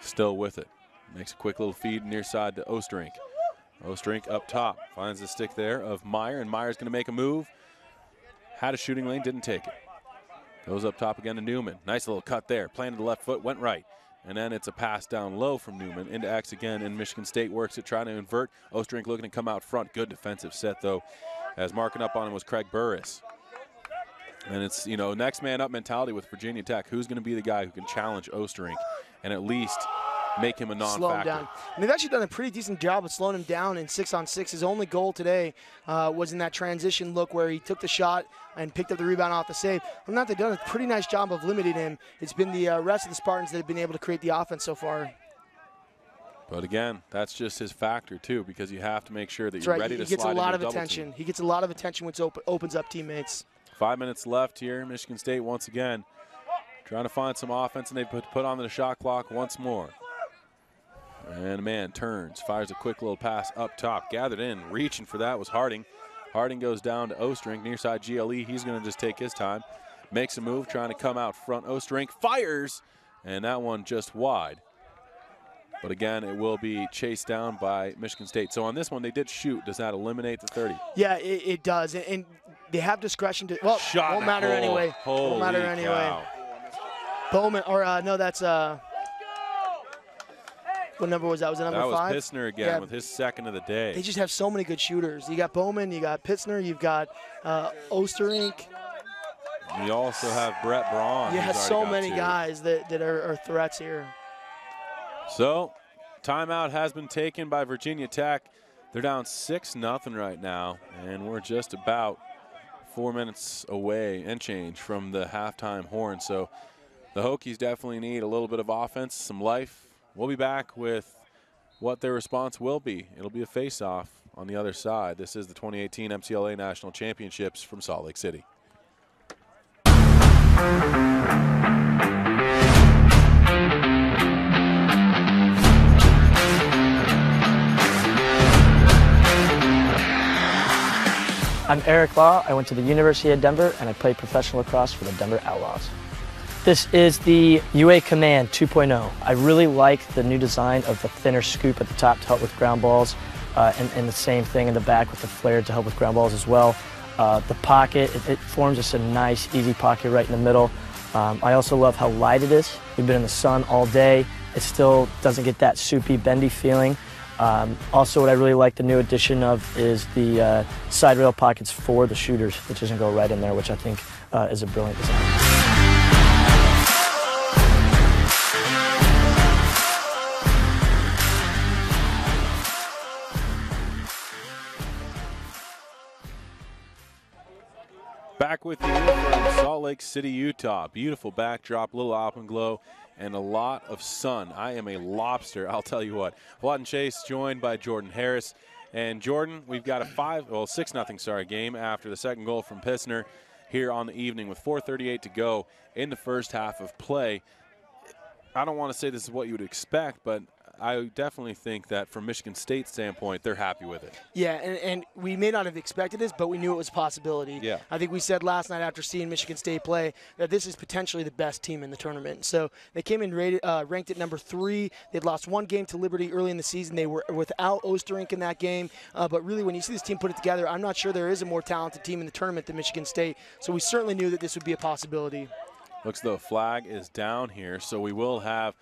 still with it. Makes a quick little feed near side to Osterink. Osterink up top, finds the stick there of Meyer, and Meyer's going to make a move. Had a shooting lane, didn't take it. Goes up top again to Newman. Nice little cut there. Planted the left foot, went right. And then it's a pass down low from Newman into X again, and Michigan State works it, trying to invert. Osterink looking to come out front. Good defensive set, though, as marking up on him was Craig Burris. And it's, you know, next man up mentality with Virginia Tech. Who's going to be the guy who can challenge Osterink and at least make him a non-factor? Slow him down. And they've actually done a pretty decent job of slowing him down in 6-on-6. His only goal today was in that transition look where he took the shot and picked up the rebound off the save. Well, not they've done a pretty nice job of limiting him. It's been the rest of the Spartans that have been able to create the offense so far. But again, that's just his factor too, because you have to make sure that you're ready to slide into a double team. He gets a lot of attention. He gets a lot of attention, which opens up teammates. 5 minutes left here. Michigan State once again trying to find some offense, and they put on the shot clock once more. And a man turns, fires a quick little pass up top. Gathered in, reaching for that was Harding. Harding goes down to Osterink, near side GLE. He's going to just take his time. Makes a move, trying to come out front. Osterink fires, and that one just wide. But again, it will be chased down by Michigan State. So on this one, they did shoot. Does that eliminate the 30? Yeah, it does. And they have discretion to, well, won't matter anyway. Won't matter anyway. Bowman, or no, that's, what number was that? Was it number 5? That was Pissner again with his second of the day. They just have so many good shooters. You got Bowman, you got Pissner, you've got Osterink. You also have Brett Braun. You have so many guys that are threats here. So, timeout has been taken by Virginia Tech. They're down 6-0 right now, and we're just about 4 minutes away and change from the halftime horn. So, the Hokies definitely need a little bit of offense, some life. We'll be back with what their response will be. It'll be a face-off on the other side. This is the 2018 MCLA National Championships from Salt Lake City. I'm Eric Law. I went to the University of Denver, and I played professional lacrosse for the Denver Outlaws. This is the UA Command 2.0. I really like the new design of the thinner scoop at the top to help with ground balls, and the same thing in the back with the flare to help with ground balls as well. The pocket, it forms just a nice, easy pocket right in the middle. I also love how light it is. We've been in the sun all day. It still doesn't get that soupy, bendy feeling. Also, what I really like the new addition of is the side rail pockets for the shooters, which doesn't go right in there, which I think is a brilliant design. Back with you from Salt Lake City, Utah. Beautiful backdrop, little alpenglow, and a lot of sun. I am a lobster, I'll tell you what. Vlad Chase joined by Jordan Harris. And Jordan, we've got a 6-0 game after the second goal from Pissner here on the evening with 4:38 to go in the first half of play. I don't want to say this is what you would expect, but I definitely think that from Michigan State's standpoint, they're happy with it. Yeah, and we may not have expected this, but we knew it was a possibility. Yeah. I think we said last night after seeing Michigan State play that this is potentially the best team in the tournament. So they came in ranked at number 3. They'd lost one game to Liberty early in the season. They were without Osterink in that game. But really, when you see this team put it together, I'm not sure there is a more talented team in the tournament than Michigan State. So we certainly knew that this would be a possibility. Looks though flag is down here, so we will have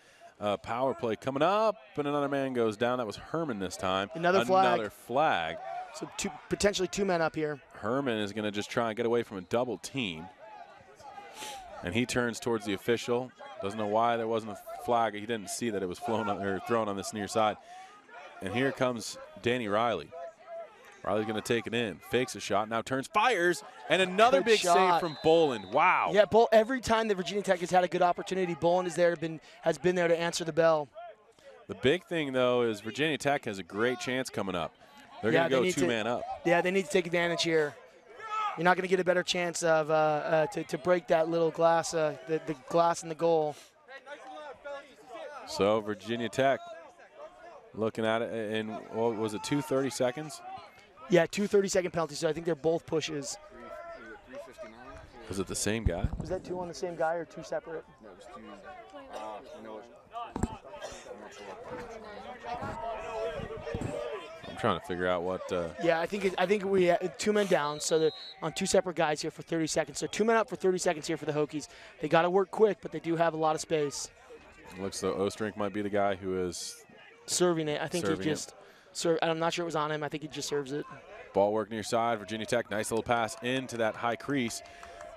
power play coming up, and another man goes down. That was Herman this time. Another flag. So potentially 2 men up here. Herman is going to just try and get away from a double team. And he turns towards the official. Doesn't know why there wasn't a flag. He didn't see that it was thrown on this near side. And here comes Danny Riley. Riley's going to take it in, fakes a shot, now turns, fires, and another big save from Boland. Wow. Yeah, every time that Virginia Tech has had a good opportunity, Boland has been there to answer the bell. The big thing, though, is Virginia Tech has a great chance coming up. They're going to go 2-man up. Yeah, they need to take advantage here. You're not going to get a better chance of to break that little glass, the glass in the goal. So Virginia Tech looking at it in, what was it, 2:30 seconds? Yeah, 2 30-second penalties, so I think they're both pushes. Was it the same guy? Was that 2 on the same guy or 2 separate? No, it was 2. No. I'm trying to figure out what. Yeah, I think we had 2 men down, so they're on 2 separate guys here for 30 seconds. So 2 men up for 30 seconds here for the Hokies. They got to work quick, but they do have a lot of space. Looks though Ostrink might be the guy who is serving it. I think he just I'm not sure it was on him. I think he just serves it. Ball work near side. Virginia Tech, nice little pass into that high crease.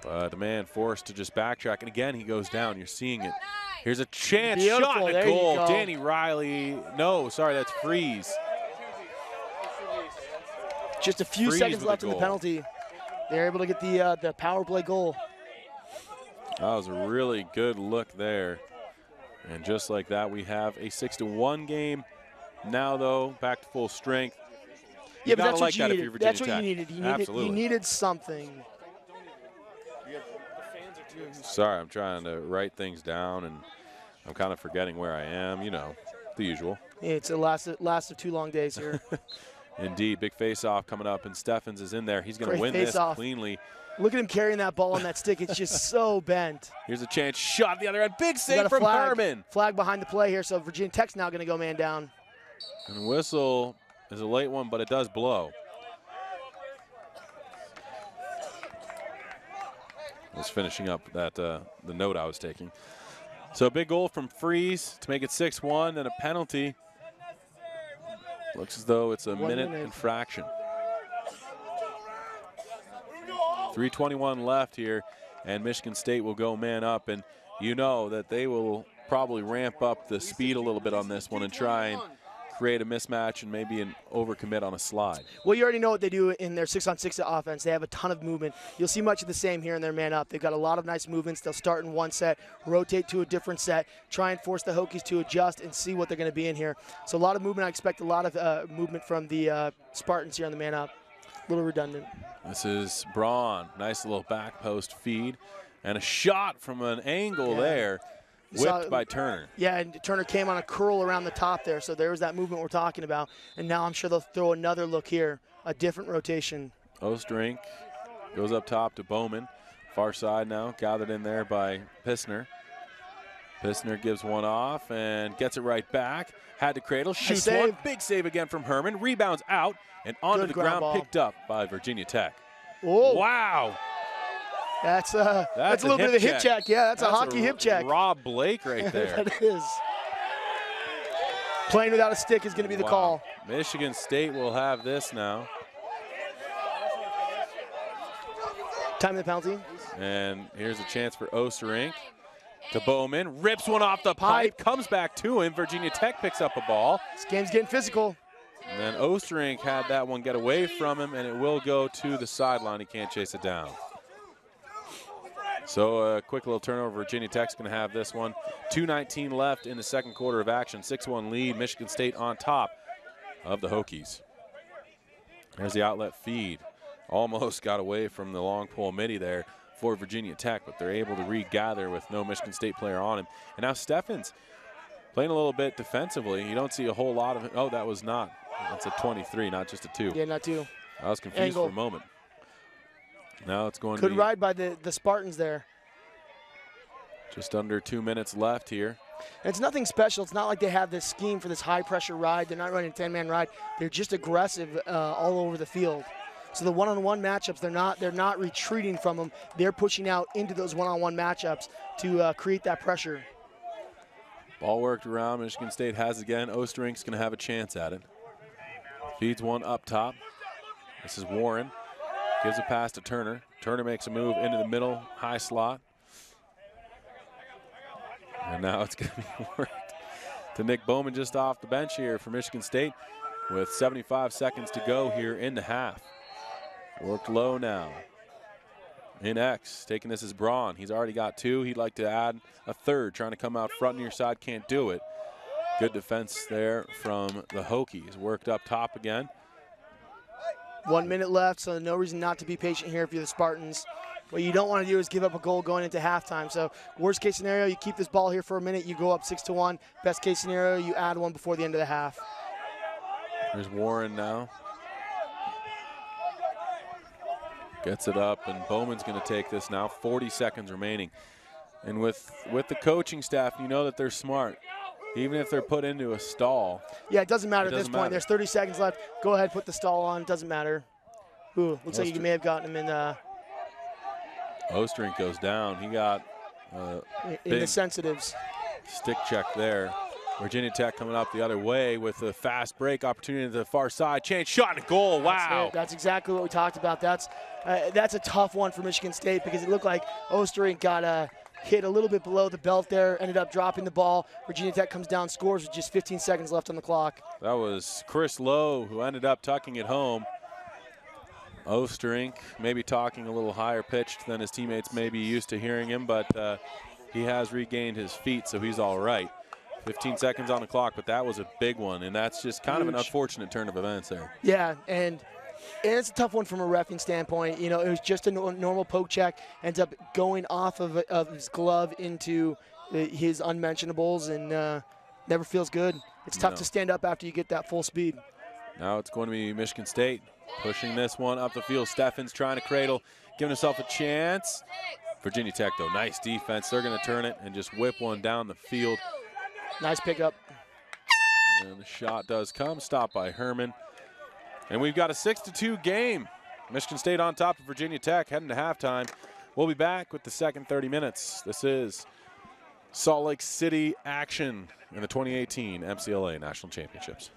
But the man forced to just backtrack, and again he goes down. You're seeing it. Here's a chance. Beautiful. Shot and a There goal. you go. Danny Riley. No, sorry, that's Freeze. Just a few Freeze seconds with left a in the goal. penalty. They're able to get the power play goal. That was a really good look there. And just like that, we have a 6-1 game. Now, though, back to full strength. Yeah, but that's like what you that if needed. you're Virginia That's what Tech. you needed. He Absolutely. needed something. Sorry, I'm trying to write things down, and I'm kind of forgetting where I am. You know, the usual. It's the last of 2 long days here. Indeed, big face-off coming up, and Steffens is in there. He's going to Great win this face-off. cleanly. Look at him carrying that ball on that stick. It's just so bent. Here's a chance. Shot at the other end. Big We got save a from flag. Herman. Flag behind the play here, so Virginia Tech's now going to go man down. And whistle is a late one, but it does blow. I was finishing up that the note I was taking. So big goal from Freeze to make it 6-1, and a penalty. Looks as though it's a 1 minute minute. infraction. 3:21 left here, and Michigan State will go man up, and you know that they will probably ramp up the speed a little bit on this one and try and create a mismatch and maybe an overcommit on a slide. Well, you already know what they do in their 6-on-6 offense. They have a ton of movement. You'll see much of the same here in their man up. They've got a lot of nice movements. They'll start in one set, rotate to a different set, try and force the Hokies to adjust and see what they're going to be in here. So a lot of movement. I expect a lot of movement from the Spartans here on the man up. A little redundant. This is Braun. Nice little back post feed. And a shot from an angle there. Whipped by Turner. Yeah, and Turner came on a curl around the top there, so there was that movement we're talking about. And now I'm sure they'll throw another look here, a different rotation. Ostrink goes up top to Bowman. Far side now, gathered in there by Pissner. Pissner gives one off and gets it right back. Had to cradle, shoots one. Big save again from Herman. Rebounds out and onto Good the ground ground, ball. picked up by Virginia Tech. Whoa. Wow. That's a little bit of a hip check. Yeah, that's a hockey hip check. Rob Blake right there. That is. Playing without a stick is going to be the call. Michigan State will have this now. Time of the penalty. And here's a chance for Osterink to Bowman. Rips one off the pipe. Comes back to him. Virginia Tech picks up a ball. This game's getting physical. And then Osterink had that one get away from him, and it will go to the sideline. He can't chase it down. So a quick little turnover. Virginia Tech's going to have this one. 2:19 left in the second quarter of action. 6-1 lead. Michigan State on top of the Hokies. There's the outlet feed. Almost got away from the long pole midi there for Virginia Tech, but they're able to regather with no Michigan State player on him. And now Steffens playing a little bit defensively. You don't see a whole lot of it. Oh, that was not. That's a 23, not just a 2. Yeah, not 2. I was confused Angle. for a moment. Now it's going Good to be ride by the Spartans there. just under 2 minutes left here. And it's nothing special. It's not like they have this scheme for this high-pressure ride. They're not running a 10-man ride. They're just aggressive all over the field. So the one-on-one matchups, they're not retreating from them. They're pushing out into those one-on-one matchups to create that pressure. Ball worked around. Michigan State has it again. Osterink's going to have a chance at it. Feeds one up top. This is Warren. Gives a pass to Turner. Turner makes a move into the middle, high slot. And now it's going to be worked to Nick Bowman just off the bench here for Michigan State with 75 seconds to go here in the half. Worked low now. In X, taking this as Braun. He's already got 2. He'd like to add a third, trying to come out front near side, can't do it. Good defense there from the Hokies. Worked up top again. 1 minute left, so no reason not to be patient here if you're the Spartans. What you don't want to do is give up a goal going into halftime. So worst case scenario, you keep this ball here for a minute, you go up 6-1. Best case scenario, you add one before the end of the half. There's Warren now. Gets it up, and Bowman's going to take this now. 40 seconds remaining. And with the coaching staff, you know that they're smart. Even if they're put into a stall. Yeah, it doesn't matter at this point. There's 30 seconds left. Go ahead, put the stall on. Doesn't matter. Ooh, looks like you may have gotten him in. Osterink goes down. He got in the sensitives. Stick check there. Virginia Tech coming up the other way with a fast break opportunity to the far side. Chance shot and a goal. Wow. That's exactly what we talked about. That's a tough one for Michigan State because it looked like Osterink got hit a little bit below the belt there, ended up dropping the ball. Virginia Tech comes down, scores with just 15 seconds left on the clock. That was Chris Lowe who ended up tucking it home. Osterink maybe talking a little higher pitched than his teammates may be used to hearing him, but he has regained his feet, so he's all right. 15 seconds on the clock, but that was a big one, and that's just kind of an unfortunate turn of events there. Yeah, and it's a tough one from a reffing standpoint. You know, it was just a normal poke check, ends up going off of his glove into his unmentionables, and never feels good. It's tough to stand up after you get that full speed. Now it's going to be Michigan State pushing this one up the field. Steffens trying to cradle, giving himself a chance. Virginia Tech, though, nice defense. They're going to turn it and just whip one down the field. Nice pickup. And the shot does come, stopped by Herman. And we've got a 6-2 game. Michigan State on top of Virginia Tech heading to halftime. We'll be back with the second 30 minutes. This is Salt Lake City action in the 2018 MCLA National Championships.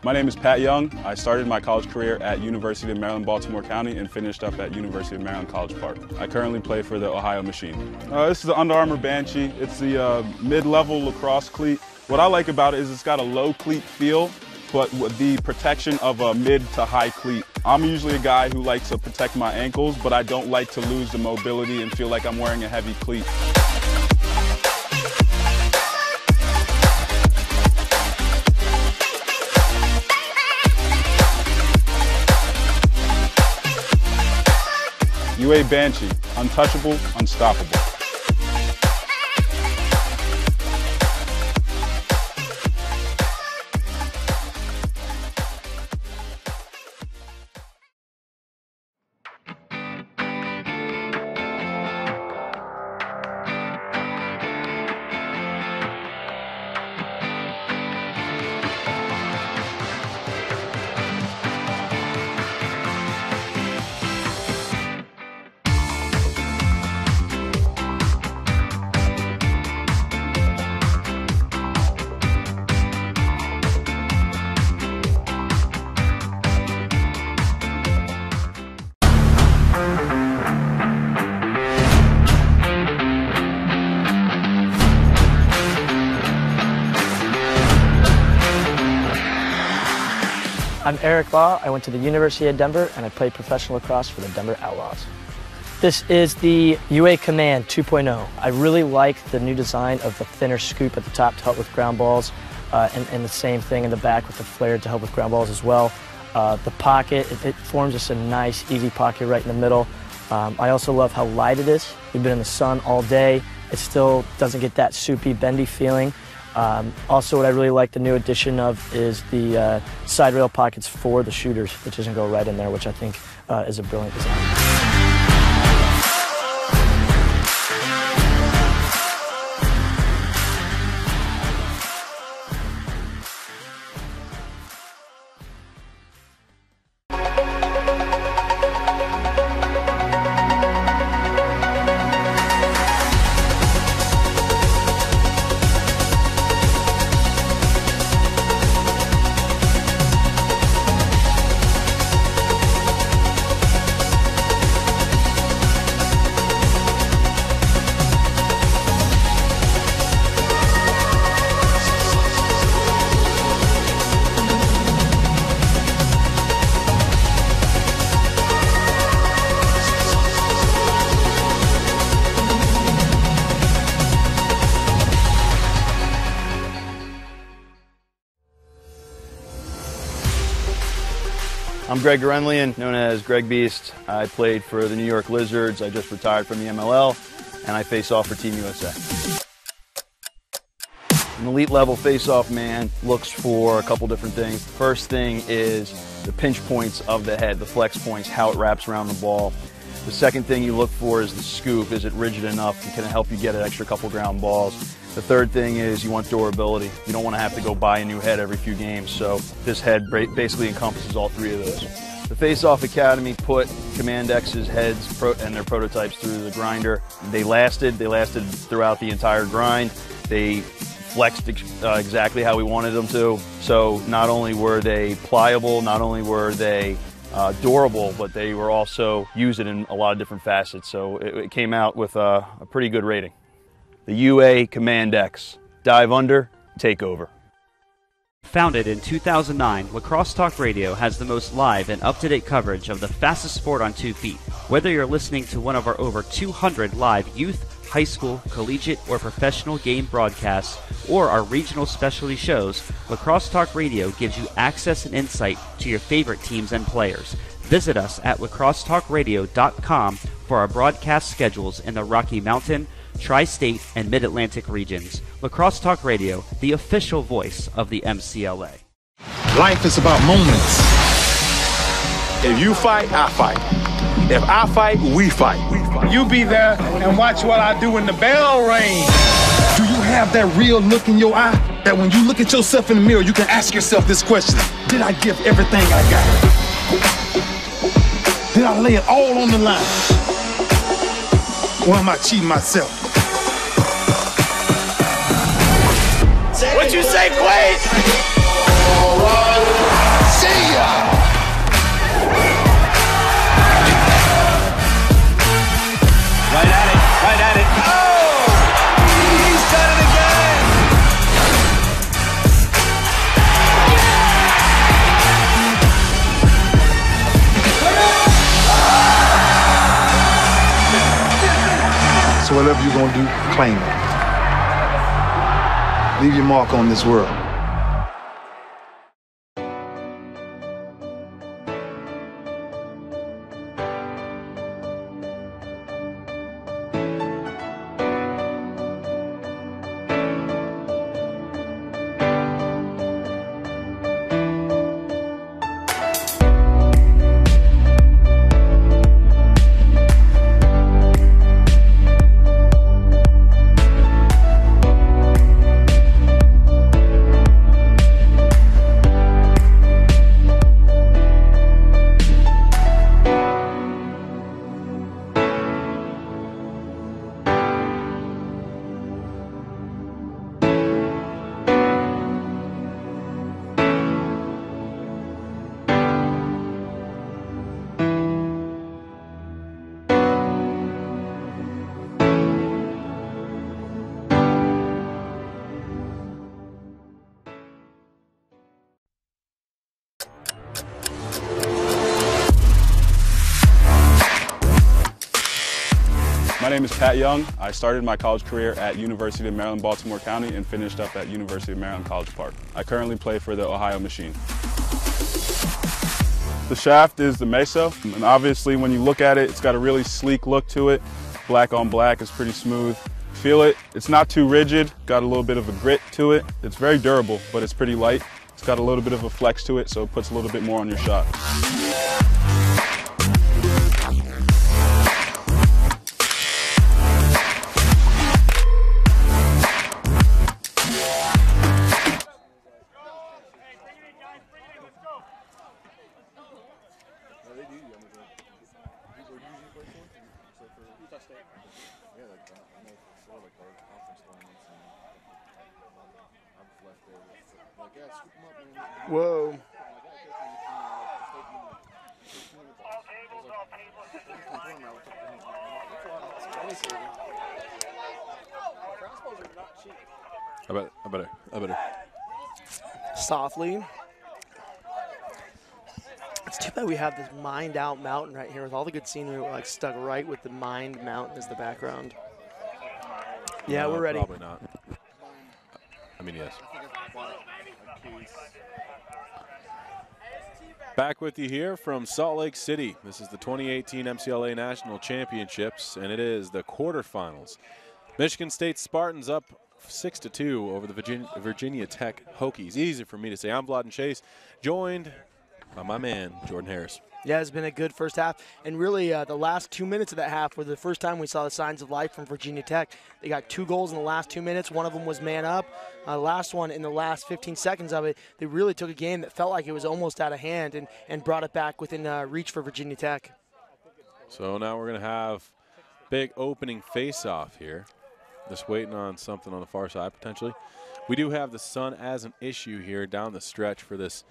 My name is Pat Young. I started my college career at University of Maryland, Baltimore County and finished up at University of Maryland College Park. I currently play for the Ohio Machine. This is the Under Armour Banshee. It's the mid-level lacrosse cleat. What I like about it is it's got a low cleat feel, but with the protection of a mid to high cleat. I'm usually a guy who likes to protect my ankles, but I don't like to lose the mobility and feel like I'm wearing a heavy cleat. UA Banshee, untouchable, unstoppable. I'm Eric Law. I went to the University of Denver and I played professional lacrosse for the Denver Outlaws. This is the UA Command 2.0. I really like the new design of the thinner scoop at the top to help with ground balls, and the same thing in the back with the flare to help with ground balls as well. The pocket, it forms just a nice, easy pocket right in the middle. I also love how light it is. We've been in the sun all day. It still doesn't get that soupy, bendy feeling. Also, what I really like the new addition of is the side rail pockets for the shooters, which doesn't go right in there, which I think is a brilliant design. I'm Greg Gorenlian, known as Greg Beast. I played for the New York Lizards. I just retired from the MLL, and I face off for Team USA. An elite level face-off man looks for a couple different things. The first thing is the pinch points of the head, the flex points, how it wraps around the ball. The second thing you look for is the scoop. Is it rigid enough? Can it help you get an extra couple ground balls? The third thing is you want durability. You don't want to have to go buy a new head every few games, so this head basically encompasses all three of those. The Face-Off Academy put Command X's heads and their prototypes through the grinder. They lasted throughout the entire grind. They flexed exactly how we wanted them to. So not only were they pliable, not only were they durable, but they were also used in a lot of different facets. So it came out with a pretty good rating. The UA Command X. Dive under, take over. Founded in 2009, Lacrosse Talk Radio has the most live and up-to-date coverage of the fastest sport on 2 feet. Whether you're listening to one of our over 200 live youth, high school, collegiate, or professional game broadcasts, or our regional specialty shows, Lacrosse Talk Radio gives you access and insight to your favorite teams and players. Visit us at lacrossetalkradio.com for our broadcast schedules in the Rocky Mountain, Tri-State, and Mid-Atlantic regions. Lacrosse Talk Radio, the official voice of the MCLA. Life is about moments. If you fight, I fight. If I fight, we fight. You be there and watch what I do when the bell rings. Do you have that real look in your eye that when you look at yourself in the mirror, you can ask yourself this question: did I give everything I got? Did I lay it all on the line? Or am I cheating myself? What you say, Quaid? All right. See ya. Right at it, right at it. Oh! He's done it again! So whatever you're gonna do, claim it. Leave your mark on this world. My name is Pat Young. I started my college career at University of Maryland, Baltimore County and finished up at University of Maryland College Park. I currently play for the Ohio Machine. The shaft is the Meso, and obviously when you look at it, it's got a really sleek look to it. Black on black is pretty smooth. Feel it, it's not too rigid, got a little bit of a grit to it. It's very durable, but it's pretty light. It's got a little bit of a flex to it, so it puts a little bit more on your shot. Whoa. I better. Softly. It's too bad we have this mined out mountain right here with all the good scenery like stuck right with the mined mountain as the background. Yeah, No, we're ready. Probably not. I mean, yes. Back with you here from Salt Lake City. This is the 2018 MCLA National Championships, and it is the quarterfinals. Michigan State Spartans up 6-2 over the Virginia Tech Hokies. Easy for me to say. I'm Vlad Chase, joined by my man, Jordan Harris. Yeah, it's been a good first half. And really, the last 2 minutes of that half were the first time we saw the signs of life from Virginia Tech. They got 2 goals in the last 2 minutes. One of them was man up. The last one, in the last 15 seconds of it, they really took a game that felt like it was almost out of hand and brought it back within reach for Virginia Tech. So now we're going to have big opening face-off here. Just waiting on something on the far side, potentially. We do have the sun as an issue here down the stretch for this,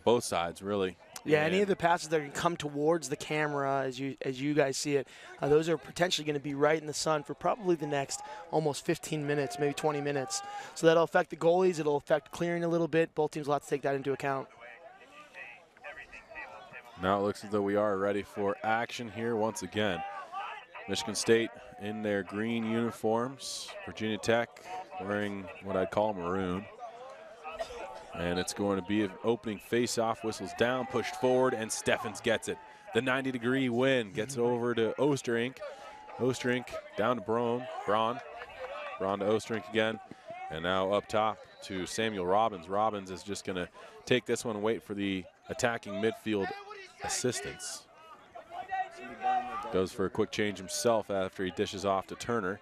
both sides, really. Yeah, any of the passes that can come towards the camera as you guys see it, those are potentially going to be right in the sun for probably the next almost 15 minutes, maybe 20 minutes. So that'll affect the goalies. It'll affect clearing a little bit. Both teams will have to take that into account. Now it looks as though we are ready for action here once again. Michigan State in their green uniforms. Virginia Tech wearing what I'd call maroon. And it's going to be an opening face-off. Whistles down, pushed forward, and Steffens gets it. The 90-degree win gets it over to Osterink. Osterink down to Braun. Braun to Osterink again. And now up top to Samuel Robbins. Robbins is just going to take this one and wait for the attacking midfield assistance. Goes for a quick change himself after he dishes off to Turner.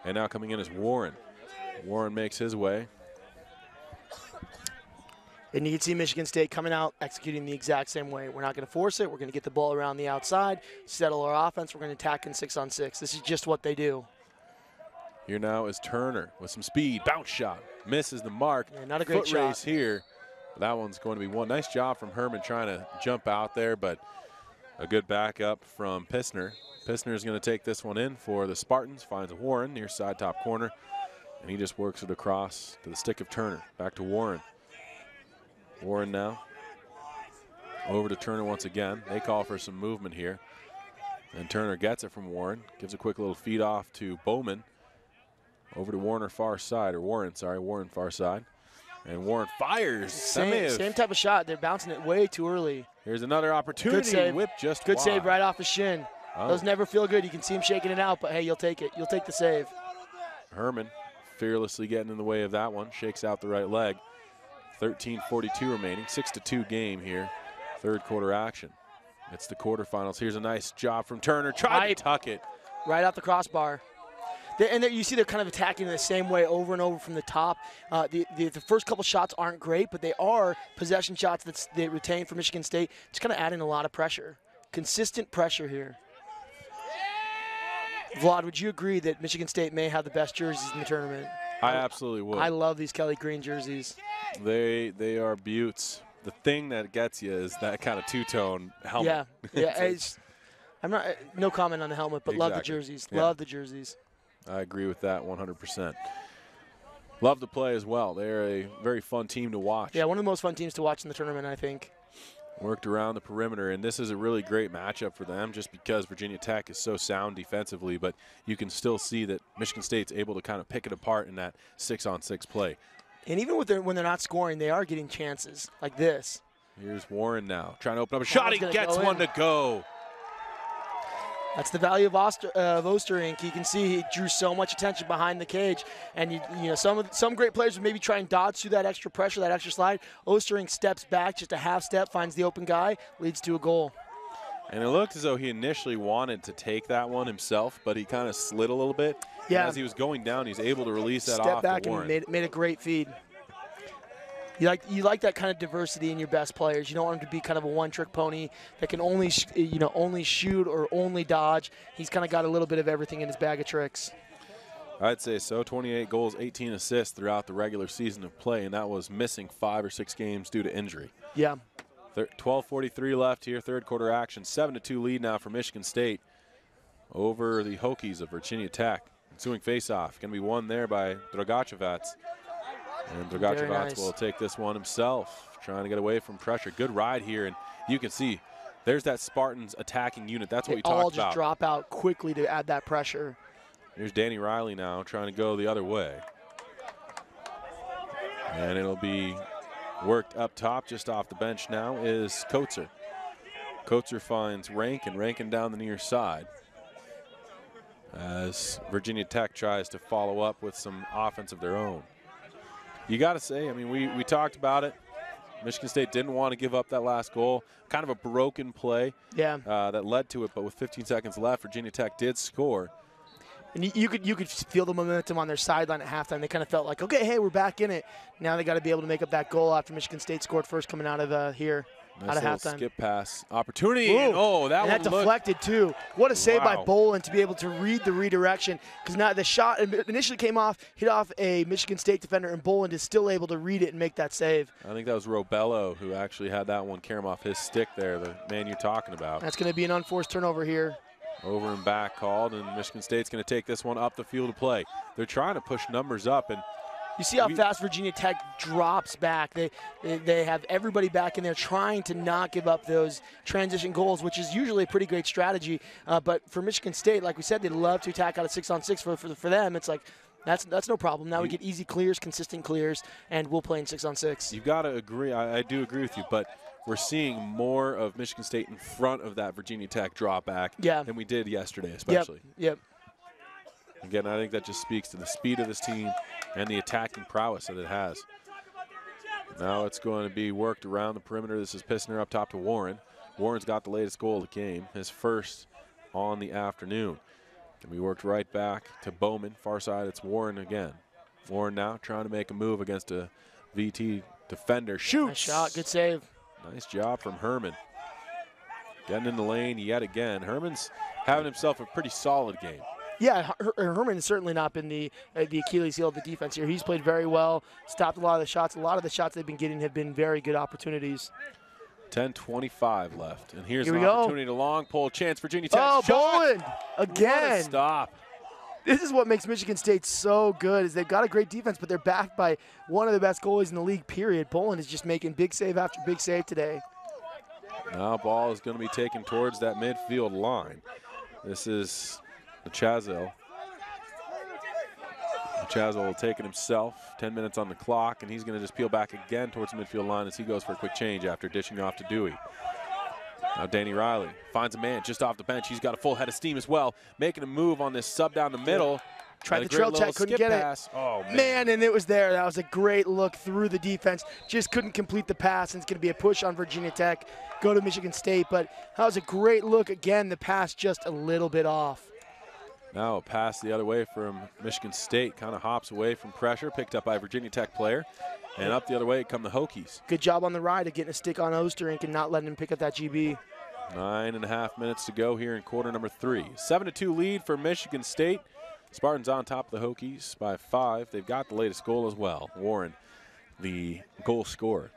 And now coming in is Warren. Warren makes his way. And you can see Michigan State coming out, executing the exact same way. We're not going to force it. We're going to get the ball around the outside, settle our offense. We're going to attack in 6-on-6. This is just what they do. Here now is Turner with some speed. Bounce shot. Misses the mark. Yeah, not a great Foot race shot here. But that one's going to be one. Nice job from Herman trying to jump out there, but a good backup from Pissner. Pissner is going to take this one in for the Spartans. Finds Warren near side top corner. And he just works it across to the stick of Turner. Back to Warren. Warren now over to Turner once again. They call for some movement here. And Turner gets it from Warren. Gives a quick little feed off to Bowman. Over to Warren far side. Warren far side. And Warren fires. Same type of shot. They're bouncing it way too early. Here's another opportunity. Good save. Whip just Good wide. save right off the shin. Oh. Those never feel good. You can see him shaking it out, but hey, you'll take it. You'll take the save. Herman fearlessly getting in the way of that one. Shakes out the right leg. 13:42 remaining. 6-2 game here. Third quarter action. It's the quarterfinals. Here's a nice job from Turner. Tried to tuck it. Right out the crossbar. You see they're kind of attacking in the same way over and over from the top. The first couple shots aren't great, but they are possession shots that they retain for Michigan State. Just kind of adding a lot of pressure. Consistent pressure here. Vlad, would you agree that Michigan State may have the best jerseys in the tournament? I absolutely would. I love these Kelly Green jerseys. They are beauts. The thing that gets you is that kind of two-tone helmet. Yeah. I'm not. No comment on the helmet, but love the jerseys. Yeah. Love the jerseys. I agree with that 100%. Love to play as well. They're a very fun team to watch. Yeah, one of the most fun teams to watch in the tournament, I think. Worked around the perimeter, and this is a really great matchup for them just because Virginia Tech is so sound defensively, but you can still see that Michigan State's able to kind of pick it apart in that 6-on-6 play. And even when they're not scoring, they are getting chances like this. Here's Warren now trying to open up a shot. He gets one to go. That's the value of Osterink. You can see he drew so much attention behind the cage, and you know some great players would maybe try and dodge through that extra pressure, that extra slide. Osterink steps back just a half step, finds the open guy, leads to a goal. And it looked as though he initially wanted to take that one himself, but he kind of slid a little bit. Yeah. And as he was going down, he's able to release that Step off back to Warren. and made a great feed. You like that kind of diversity in your best players. You don't want him to be kind of a one-trick pony that can only shoot or only dodge. He's kind of got a little bit of everything in his bag of tricks. I'd say so. 28 goals, 18 assists throughout the regular season of play, and that was missing 5 or 6 games due to injury. Yeah. 12:43 left here, third quarter action. 7-2 lead now for Michigan State over the Hokies of Virginia Tech. Ensuing faceoff going to be won there by Dragachevats. And Dragachevats will take this one himself, trying to get away from pressure. Good ride here, and you can see there's that Spartans attacking unit. That's what we talked about. They all just drop out quickly to add that pressure. Here's Danny Riley now trying to go the other way. And it'll be Worked up top, just off the bench now, is Coetzer. Coetzer finds Rankin, Rankin down the near side. As Virginia Tech tries to follow up with some offense of their own. You got to say, I mean, we talked about it. Michigan State didn't want to give up that last goal. Kind of a broken play that led to it, but with 15 seconds left, Virginia Tech did score. And you could feel the momentum on their sideline at halftime. They kind of felt like, okay, hey, we're back in it. Now they got to be able to make up that goal after Michigan State scored first coming out of here. Nice out of halftime. Skip pass opportunity. And, that deflected too. What a save by Bolin to be able to read the redirection, because now the shot initially came off, hit off a Michigan State defender, and Bolin is still able to read it and make that save. I think that was Robello who actually had that one carry him off his stick there, the man you're talking about. That's going to be an unforced turnover here. Over and back called, and Michigan State's going to take this one up the field of play. They're trying to push numbers up, and you see how fast Virginia Tech drops back. They have everybody back in there trying to not give up those transition goals, which is usually a pretty great strategy. But for Michigan State, like we said, they love to attack out of 6-on-6. For them, it's like that's no problem. Now we get easy clears, consistent clears, and we'll play in 6-on-6. You got to agree. I do agree with you, but we're seeing more of Michigan State in front of that Virginia Tech drop back than we did yesterday, especially. Yep. Again, I think that just speaks to the speed of this team and the attacking prowess that it has. Now it's going to be worked around the perimeter. This is Pissner up top to Warren. Warren's got the latest goal of the game, his first on the afternoon. Can be worked right back to Bowman. Far side, it's Warren again. Warren now trying to make a move against a VT defender. Shoots! Nice shot, good save. Nice job from Herman. Getting in the lane yet again. Herman's having himself a pretty solid game. Yeah, Herman has certainly not been the Achilles heel of the defense here. He's played very well, stopped a lot of the shots. A lot of the shots they've been getting have been very good opportunities. 10:25 left, and here's Here an opportunity to long pole chance. Virginia Tech shot. Bolin again. What a stop. This is what makes Michigan State so good, is they've got a great defense, but they're backed by one of the best goalies in the league, period. Bolin is just making big save after big save today. Now ball is going to be taken towards that midfield line. This is Chazelle. Chazelle will take it himself. 10 minutes on the clock, and he's going to just peel back again towards the midfield line as he goes for a quick change after dishing off to Dewey. Now Danny Riley finds a man just off the bench. He's got a full head of steam as well, making a move on this sub down the middle. Tried the trail check, couldn't get it. Oh, man, and it was there. That was a great look through the defense. Just couldn't complete the pass, and it's going to be a push on Virginia Tech. Go to Michigan State, but that was a great look. Again, the pass just a little bit off. Now a pass the other way from Michigan State. Kind of hops away from pressure, picked up by a Virginia Tech player. And up the other way come the Hokies. Good job on the ride of getting a stick on Osterink and not letting him pick up that GB. 9.5 minutes to go here in quarter number 3. 7-2 lead for Michigan State. Spartans on top of the Hokies by 5. They've got the latest goal as well. Warren, the goal scorer.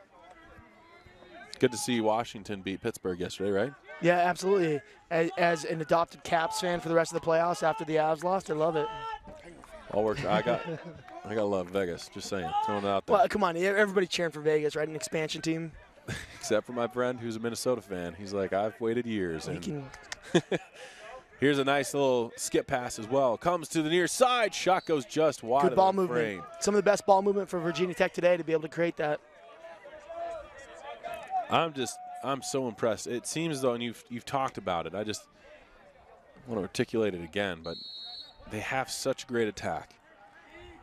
Good to see Washington beat Pittsburgh yesterday, right? Yeah, absolutely. As an adopted Caps fan for the rest of the playoffs after the Avs lost, I love it. All works. I got to love Vegas. Just saying, throwing it out there. Well, come on, everybody cheering for Vegas, right? An expansion team. Except for my friend who's a Minnesota fan. He's like, I've waited years. And here's a nice little skip pass as well. Comes to the near side. Shot goes just wide. Good ball of the movement. frame. Some of the best ball movement for Virginia Tech today to be able to create that. I'm so impressed. It seems though, and you've talked about it. I just want to articulate it again, but they have such great attack.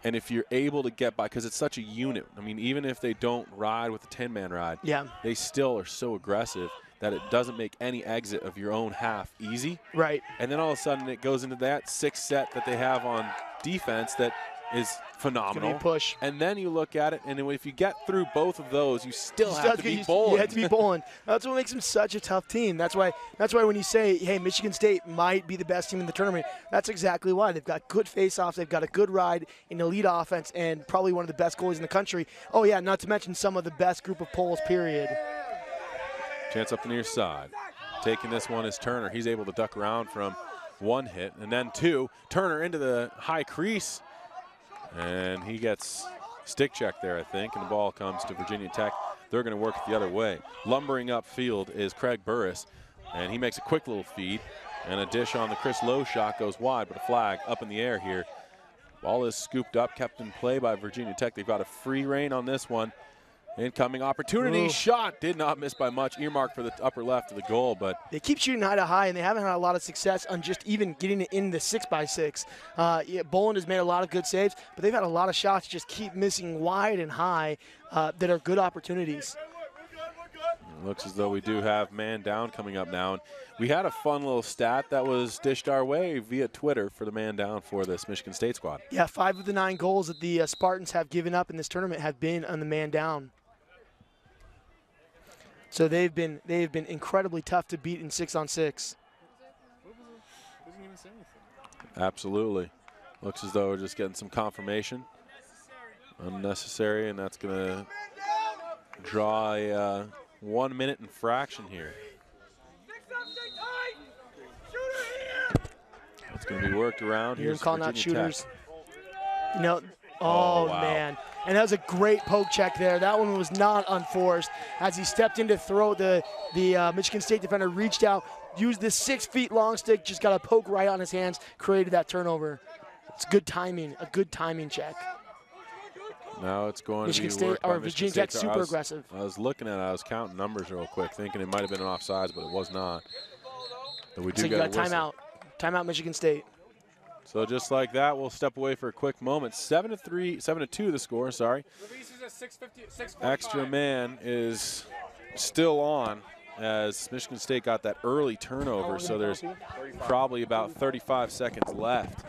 And if you're able to get by, because it's such a unit, I mean, even if they don't ride with a 10-man ride, they still are so aggressive that it doesn't make any exit of your own half easy. Right. And then all of a sudden it goes into that 6 set that they have on defense that is phenomenal. It's gonna be a push. And then you look at it, and if you get through both of those, you still have to be bowling. You have to be bowling. That's what makes them such a tough team. That's why when you say, hey, Michigan State might be the best team in the tournament, that's exactly why. They've got good face-offs. They've got a good ride, an elite offense, and probably one of the best goalies in the country. Oh, yeah, not to mention some of the best group of poles, period. Chance up the near side. Taking this one is Turner. He's able to duck around from one hit, and then two. Turner into the high crease. And he gets stick check there, I think, and the ball comes to Virginia Tech. They're going to work it the other way. Lumbering upfield is Craig Burris, and he makes a quick little feed, and a dish on the Chris Lowe shot goes wide, but a flag up in the air here. Ball is scooped up, kept in play by Virginia Tech. They've got a free rein on this one. Incoming opportunity. Ooh. Shot did not miss by much. Earmarked for the upper left of the goal, but they keep shooting high to high, and they haven't had a lot of success on just even getting it in the 6x6. Boland has made a lot of good saves, but they've had a lot of shots just keep missing wide and high that are good opportunities. It looks as though we do have man down coming up now. And we had a fun little stat that was dished our way via Twitter for the man down for this Michigan State squad. Yeah, 5 of the 9 goals that the Spartans have given up in this tournament have been on the man down. So they've been incredibly tough to beat in 6-on-6. Absolutely. Looks as though we're just getting some confirmation. Unnecessary, and that's going to draw a 1 minute infraction here. It's going to be worked around. You're Here's calling out Virginia shooters. Tech. You know, Oh, wow. man. And that was a great poke check there. That one was not unforced. As he stepped in to throw, the Michigan State defender reached out, used this 6 feet long stick, just got a poke right on his hands, created that turnover. It's good timing, a good timing check. Now it's going Michigan to be State worked by or Michigan Virginia Tech State. super aggressive. I was looking at it. I was counting numbers real quick, thinking it might have been an offsides, but it was not. But we do So you get got a whistle. timeout Michigan State. So just like that, we'll step away for a quick moment. 7-2 the score, sorry. Extra man is still on as Michigan State got that early turnover, so there's probably about 35 seconds left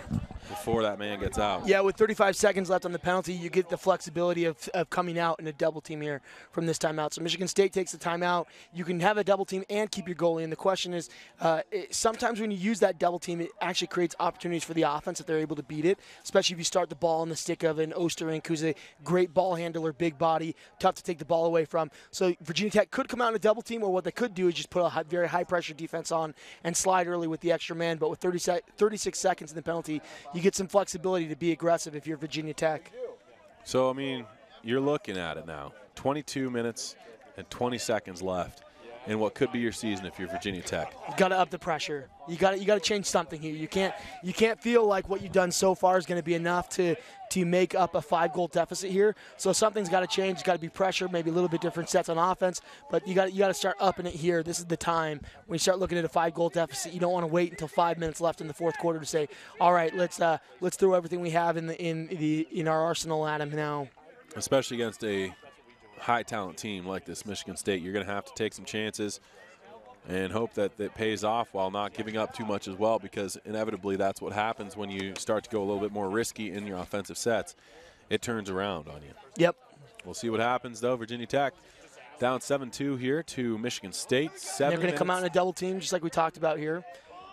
before that man gets out. Yeah, with 35 seconds left on the penalty, you get the flexibility of coming out in a double team here from this timeout. So Michigan State takes the timeout. You can have a double team and keep your goalie. And the question is, sometimes when you use that double team, it actually creates opportunities for the offense if they're able to beat it, especially if you start the ball on the stick of an Osterink, who's a great ball handler, big body, tough to take the ball away from. So Virginia Tech could come out in a double team, or what they could do is just put a very high-pressure defense on and slide early with the extra man. But with 36 seconds in the penalty, you get some flexibility to be aggressive if you're Virginia Tech. So, I mean, you're looking at it now. 22 minutes and 20 seconds left in what could be your season if you're Virginia Tech. You got to up the pressure. You got to change something here. You can't feel like what you've done so far is going to be enough to make up a 5-goal deficit here. So something's got to change. It's got to be pressure, maybe a little bit different sets on offense, but you got to start upping it here. This is the time when you start looking at a 5-goal deficit. You don't want to wait until 5 minutes left in the fourth quarter to say, all right, let's throw everything we have in our arsenal at him now. Especially against a high talent team like this Michigan State, you're going to have to take some chances and hope that it pays off while not giving up too much as well, because inevitably that's what happens when you start to go a little bit more risky in your offensive sets. It turns around on you. Yep. We'll see what happens, though. Virginia Tech down 7-2 here to Michigan State. They're going to come out in a double team just like we talked about here.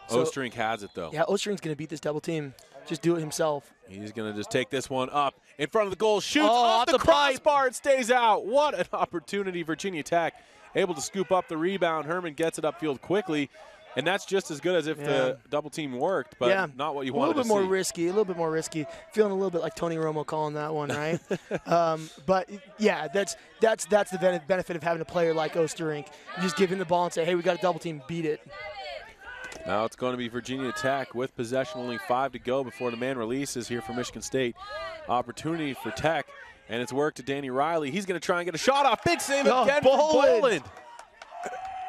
So, Osterink has it, though. Yeah, Osterink's going to beat this double team. Just do it himself. He's going to just take this one up in front of the goal, shoots off the crossbar, it stays out. What an opportunity, Virginia Tech. Able to scoop up the rebound. Herman gets it upfield quickly, and that's just as good as if the double team worked, but not what you wanted to see. A little bit more risky. Feeling a little bit like Tony Romo calling that one, right? But yeah, that's the benefit of having a player like Osterink. You just give him the ball and say, hey, we got a double team, beat it. Now it's going to be Virginia Tech with possession, only 5 to go before the man releases here for Michigan State. Opportunity for Tech, and it's worked to Danny Riley. He's going to try and get a shot off. Big save again from Boland.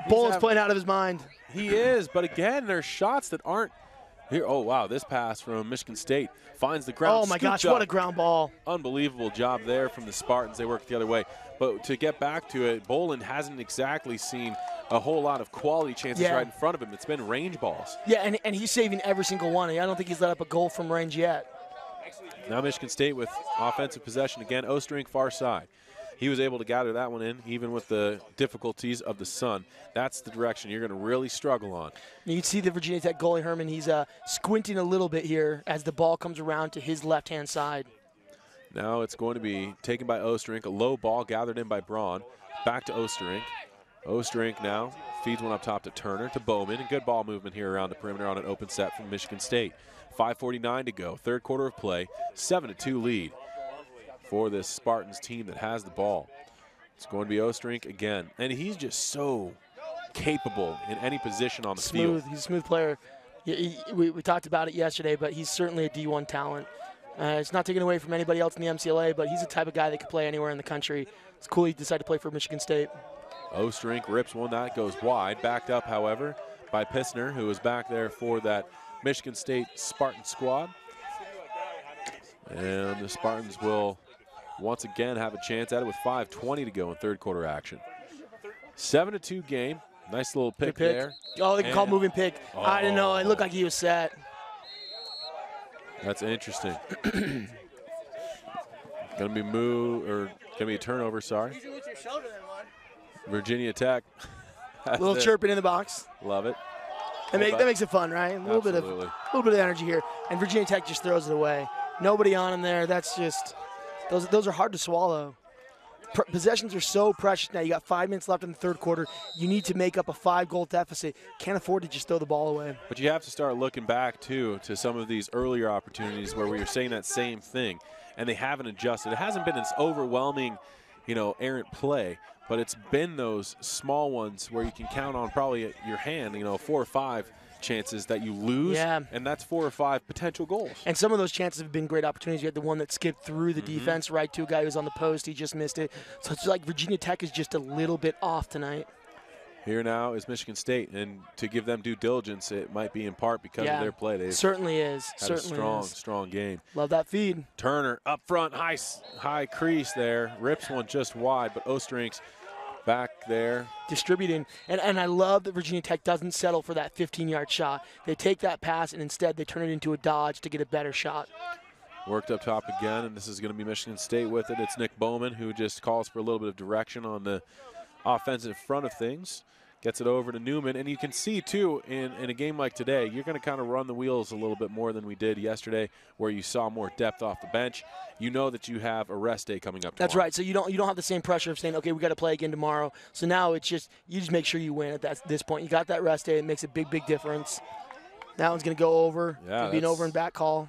Boland's playing out of his mind. He is, but again, there's shots that aren't here. Oh, wow, this pass from Michigan State finds the ground. Oh, my gosh, what a ground ball. Unbelievable job there from the Spartans. They worked the other way. But to get back to it, Boland hasn't exactly seen a whole lot of quality chances right in front of him. It's been range balls. Yeah, and he's saving every single one. I don't think he's let up a goal from range yet. Now Michigan State with offensive possession again. Osterink far side. He was able to gather that one in, even with the difficulties of the sun. That's the direction you're going to really struggle on. You can see the Virginia Tech goalie, Herman. He's squinting a little bit here as the ball comes around to his left-hand side. Now it's going to be taken by Osterink. A low ball gathered in by Braun. Back to Osterink. Osterink now feeds one up top to Turner, to Bowman. And good ball movement here around the perimeter on an open set from Michigan State. 5:49 to go. Third quarter of play. 7-2 lead for this Spartans team that has the ball. It's going to be Osterink again. And he's just so capable in any position on the field. He's a smooth player. We talked about it yesterday, but he's certainly a D1 talent. It's not taken away from anybody else in the MCLA, but he's the type of guy that could play anywhere in the country. It's cool he decided to play for Michigan State. Ostrink rips one that goes wide. Backed up, however, by Pissner, who was back there for that Michigan State Spartan squad. And the Spartans will once again have a chance at it with 5:20 to go in third quarter action. 7-2 game. Nice little pick there. Oh, they can call moving pick. I didn't know. It looked like he was set. That's interesting. Gonna be a turnover, sorry. Virginia Tech. A little chirping in the box. Love it. That makes it fun, right? A little bit of energy here. And Virginia Tech just throws it away. Nobody on him there. That's just those are hard to swallow. Possessions are so precious now. You got 5 minutes left in the third quarter. You need to make up a 5-goal deficit. Can't afford to just throw the ball away. But you have to start looking back, too, to some of these earlier opportunities where we were saying that same thing, and they haven't adjusted. It hasn't been this overwhelming, errant play, but it's been those small ones where you can count on probably at your hand, 4 or 5 chances that you lose, and that's 4 or 5 potential goals. And some of those chances have been great opportunities. You had the one that skipped through the defense right to a guy who's on the post. He just missed it. So it's like Virginia Tech is just a little bit off tonight. Here now is Michigan State, and to give them due diligence, it might be in part because of their play. They've certainly is. Had a strong game. Love that feed. Turner up front, high crease there, rips one just wide, but Ostrink's back there. Distributing. And I love that Virginia Tech doesn't settle for that 15-yard shot. They take that pass, and instead they turn it into a dodge to get a better shot. Worked up top again, and this is going to be Michigan State with it. It's Nick Bowman who just calls for a little bit of direction on the offensive front of things. Gets it over to Newman, and you can see, too, in a game like today, you're going to kind of run the wheels a little bit more than we did yesterday, where you saw more depth off the bench. You know that you have a rest day coming up tomorrow. That's right. So you don't have the same pressure of saying, okay, we got to play again tomorrow. So now it's just you just make sure you win at this point. You got that rest day. It makes a big difference. That one's going to go over. Yeah, be an over and back call.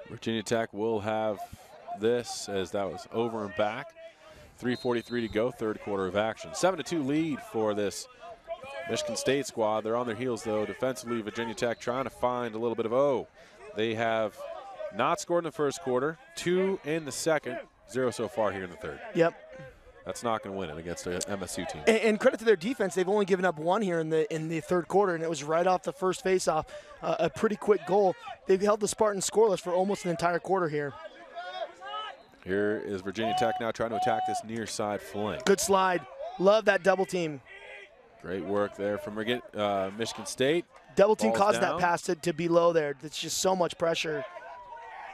Virginia Tech will have this as that was over and back. 3:43 to go, third quarter of action. 7-2 lead for this Michigan State squad. They're on their heels, though. Defensively, Virginia Tech trying to find a little bit of They have not scored in the first quarter, 2 in the second, 0 so far here in the third. Yep. That's not going to win it against the MSU team. And credit to their defense, they've only given up 1 here in the third quarter, and it was right off the first faceoff, a pretty quick goal. They've held the Spartans scoreless for almost an entire quarter here. Here is Virginia Tech now trying to attack this near side flank. Good slide. Love that double team. Great work there from Michigan State. Double team Ball's caused down. that pass to be low there. It's just so much pressure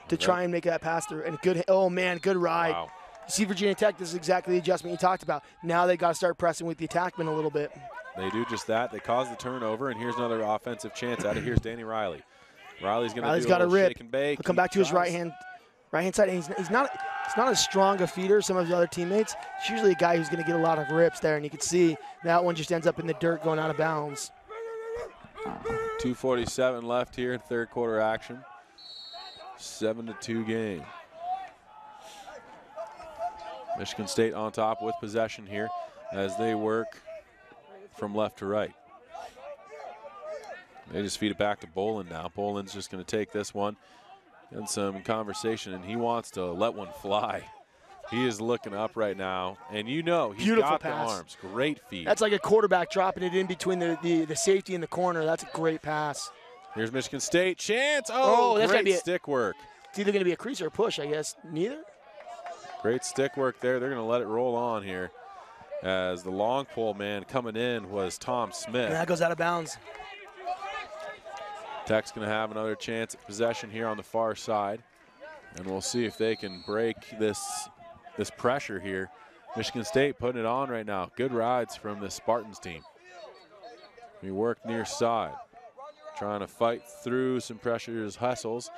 to try and make that pass through. And good ride. Wow. You see Virginia Tech, this is exactly the adjustment you talked about. Now they got to start pressing with the attackmen a little bit. They do just that. They cause the turnover, and here's another offensive chance out of here's Danny Riley. Riley's going to do a little shake and bake. He'll come back to his right hand side. And he's not as strong a feeder as some of his other teammates. It's usually a guy who's going to get a lot of rips there, and you can see that one just ends up in the dirt going out of bounds. 2:47 left here in third quarter action. 7-2 game. Michigan State on top with possession here as they work from left to right. They just feed it back to Bolin now. Bolin's just going to take this one. And some conversation, and he wants to let one fly. He is looking up right now, and he's Beautiful got pass. the arms. Great feed. That's like a quarterback dropping it in between the safety and the corner. That's a great pass. Here's Michigan State. Chance. That's great gonna be stick work. It's either going to be a crease or a push, I guess. Neither? Great stick work there. They're going to let it roll on here as the long pole man coming in was Tom Smith. And that goes out of bounds. Tech's going to have another chance at possession here on the far side, and we'll see if they can break this pressure here. Michigan State putting it on right now. Good rides from the Spartans team. We work near side, trying to fight through some pressures. Hessels,